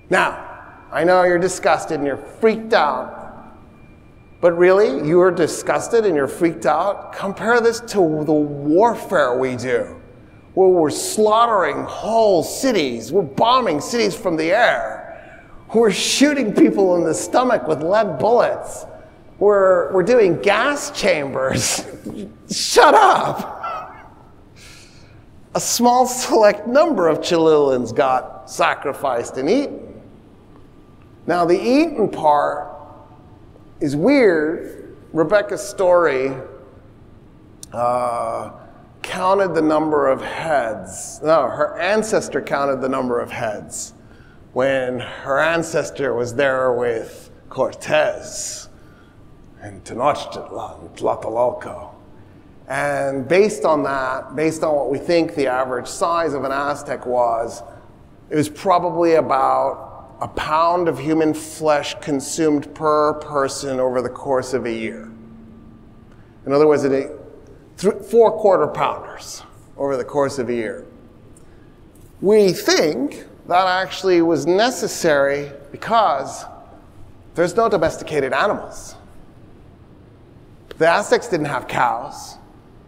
Now, I know you're disgusted and you're freaked out. But really, you are disgusted and you're freaked out? Compare this to the warfare we do, where we're slaughtering whole cities. We're bombing cities from the air. We're shooting people in the stomach with lead bullets. We're doing gas chambers. Shut up. A small select number of Cholulans got sacrificed and eaten. Now, the eaten part is weird. Rebecca's story counted the number of heads. No, her ancestor counted the number of heads when her ancestor was there with Cortez in Tenochtitlan, Tlatelolco. And based on that, based on what we think the average size of an Aztec was, it was probably about a pound of human flesh consumed per person over the course of a year. In other words, 4 quarter-pounders over the course of a year. We think that actually was necessary because there's no domesticated animals. The Aztecs didn't have cows.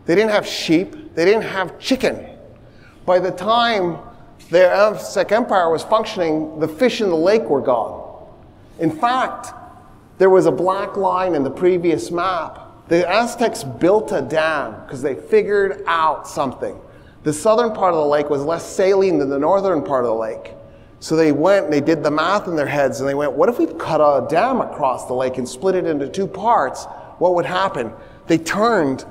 They didn't have sheep. They didn't have chicken. By the time the Aztec Empire was functioning, the fish in the lake were gone. In fact, there was a black line in the previous map. The Aztecs built a dam because they figured out something. The southern part of the lake was less saline than the northern part of the lake. So they went and they did the math in their heads and they went, what if we cut a dam across the lake and split it into 2 parts? What would happen? They turned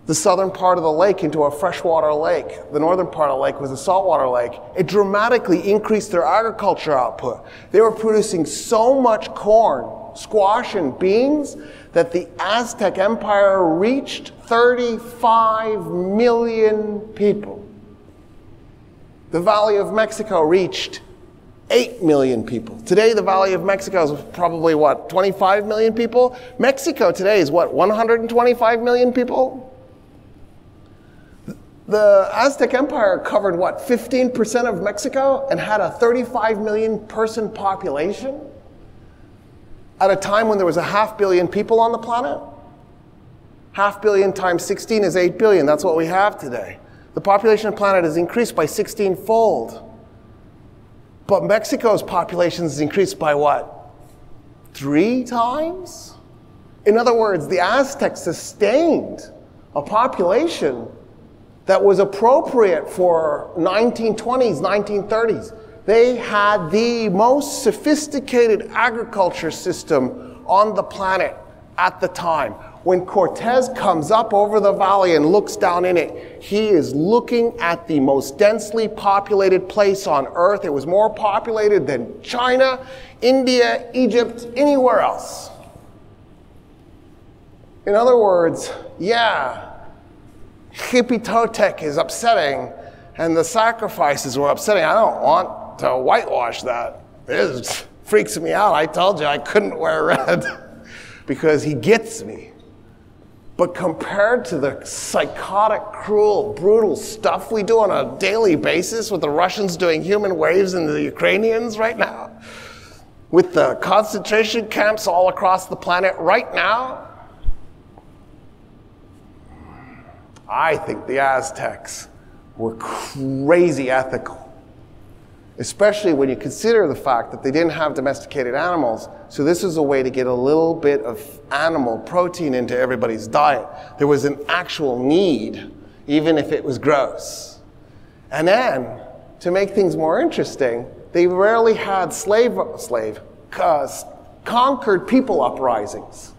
the southern part of the lake into a freshwater lake. The northern part of the lake was a saltwater lake. It dramatically increased their agriculture output. They were producing so much corn, squash, and beans that the Aztec Empire reached 35 million people. The Valley of Mexico reached 8 million people. Today, the Valley of Mexico is probably, 25 million people? Mexico today is 125 million people? The Aztec Empire covered, 15% of Mexico and had a 35 million person population at a time when there was 500 million people on the planet? 500 million times 16 is 8 billion. That's what we have today. The population of the planet has increased by 16-fold. But Mexico's population has increased by 3 times? In other words, the Aztecs sustained a population that was appropriate for 1920s, 1930s. They had the most sophisticated agriculture system on the planet at the time. When Cortez comes up over the valley and looks down in it, he is looking at the most densely populated place on Earth. It was more populated than China, India, Egypt, anywhere else. In other words, Hippie Totec is upsetting, and the sacrifices were upsetting. I don't want to whitewash that. It freaks me out. I told you I couldn't wear red because he gets me. But compared to the psychotic, cruel, brutal stuff we do on a daily basis with the Russians doing human waves into the Ukrainians right now, with the concentration camps all across the planet right now, I think the Aztecs were crazy ethical. especially when you consider the fact that they didn't have domesticated animals. So this is a way to get a little bit of animal protein into everybody's diet. There was an actual need, even if it was gross. And then, to make things more interesting, they rarely had conquered people uprisings.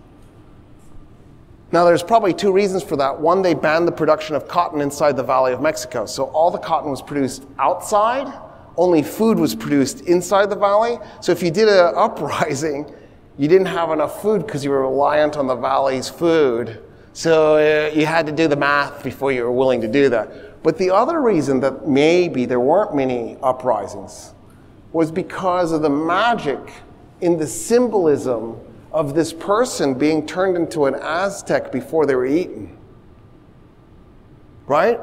Now, there's probably two reasons for that. One, they banned the production of cotton inside the Valley of Mexico. So all the cotton was produced outside. Only food was produced inside the valley. So if you did an uprising, you didn't have enough food because you were reliant on the valley's food. So you had to do the math before you were willing to do that. But the other reason that maybe there weren't many uprisings was because of the magic in the symbolism of this person being turned into an Aztec before they were eaten. Right?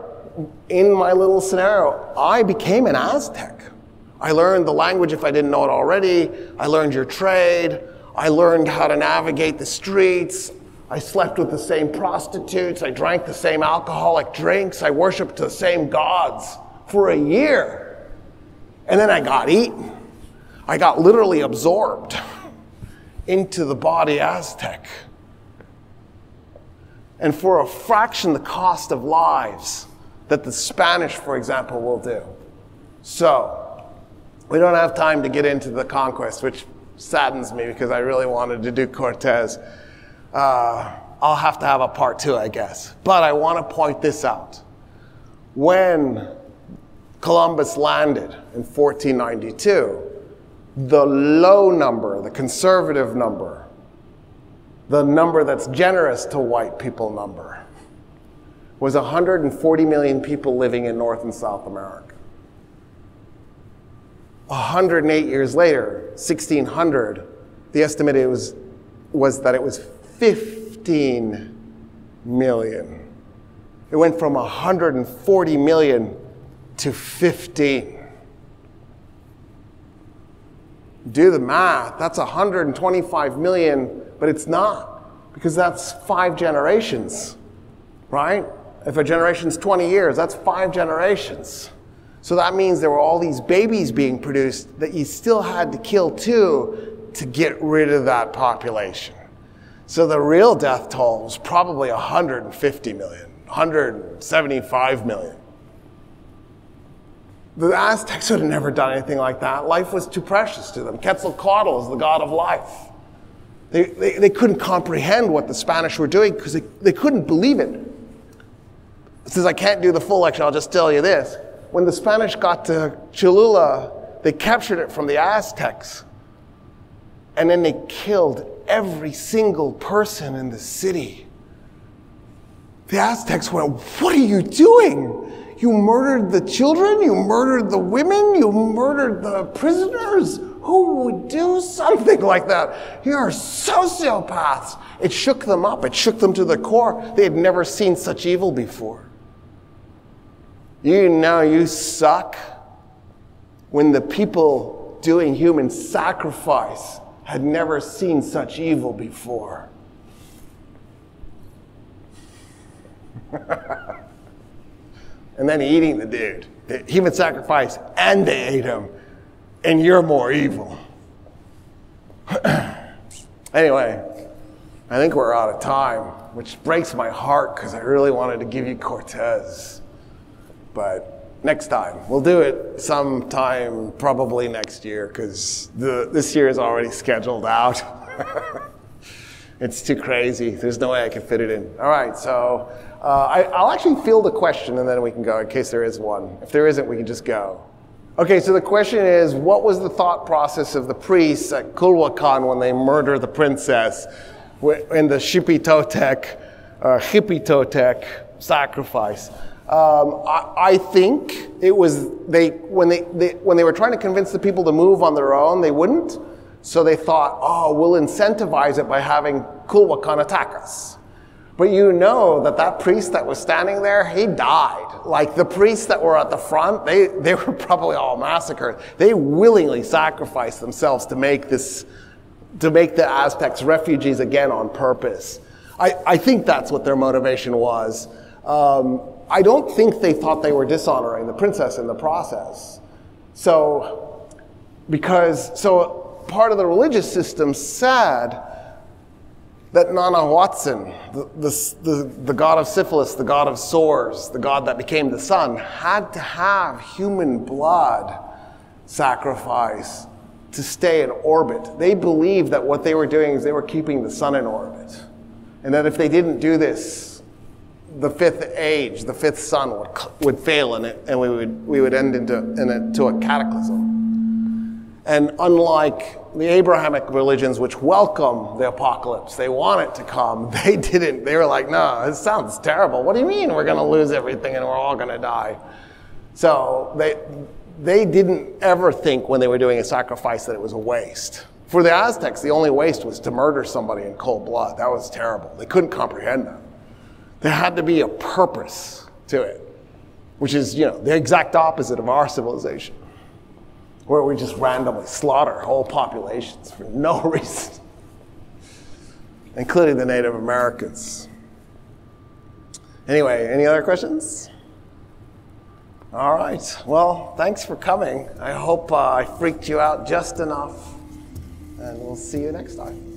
In my little scenario, I became an Aztec. I learned the language if I didn't know it already. I learned your trade. I learned how to navigate the streets. I slept with the same prostitutes. I drank the same alcoholic drinks. I worshiped the same gods for a year. And then I got eaten. I got literally absorbed into the body Aztec. And for a fraction the cost of lives that the Spanish, for example, will do. So, we don't have time to get into the conquest, which saddens me because I really wanted to do Cortez. I'll have to have a part 2, I guess. But I want to point this out. When Columbus landed in 1492, the low number, the conservative number, the number that's generous to white people number, was 140 million people living in North and South America. 108 years later, 1600, the estimate was that it was 15 million. It went from 140 million to 15. Do the math, that's 125 million, but it's not, because that's 5 generations, right? If a generation's 20 years, that's 5 generations. So that means there were all these babies being produced that you still had to kill too to get rid of that population. So the real death toll was probably 150 million, 175 million. The Aztecs would have never done anything like that. Life was too precious to them. Quetzalcoatl is the god of life. They couldn't comprehend what the Spanish were doing because they couldn't believe it. Since I can't do the full lecture, I'll just tell you this. When the Spanish got to Cholula, they captured it from the Aztecs. And then they killed every single person in the city. The Aztecs went, "What are you doing? You murdered the children, you murdered the women, you murdered the prisoners. Who would do something like that? You are sociopaths." It shook them up. It shook them to the core. They had never seen such evil before. You know you suck when the people doing human sacrifice had never seen such evil before. And then eating the dude. The human sacrifice, and they ate him. And you're more evil. Anyway, I think we're out of time, which breaks my heart because I really wanted to give you Cortez. But next time. We'll do it sometime probably next year because this year is already scheduled out. It's too crazy. There's no way I can fit it in. All right, so I'll actually field a question and then we can go in case there is one. If there isn't, we can just go. Okay, so the question is, what was the thought process of the priests at Culhuacan when they murder the princess in the Xipitotec sacrifice? I think it was when they were trying to convince the people to move on their own, they wouldn't. So they thought, oh, we'll incentivize it by having Culhuacan attack us. But you know that priest that was standing there, he died. Like the priests that were at the front, they were probably all massacred. They willingly sacrificed themselves to make the Aztecs refugees again on purpose. I think that's what their motivation was. I don't think they thought they were dishonoring the princess in the process. So part of the religious system said that Nana Watson, the god of syphilis, the god of sores, the god that became the sun, had to have human blood sacrifice to stay in orbit. They believed that what they were doing is they were keeping the sun in orbit. And that if they didn't do this, the fifth age, the fifth sun would fail in it, and we would end into a cataclysm. And unlike the Abrahamic religions, which welcome the apocalypse, they want it to come, they didn't. They were like, no, this sounds terrible. What do you mean we're going to lose everything and we're all going to die? So they didn't ever think when they were doing a sacrifice that it was a waste. For the Aztecs, the only waste was to murder somebody in cold blood. That was terrible. They couldn't comprehend that. There had to be a purpose to it, which is, the exact opposite of our civilization, where we just randomly slaughter whole populations for no reason, including the Native Americans. Anyway, any other questions? All right. Well, thanks for coming. I hope I freaked you out just enough, and we'll see you next time.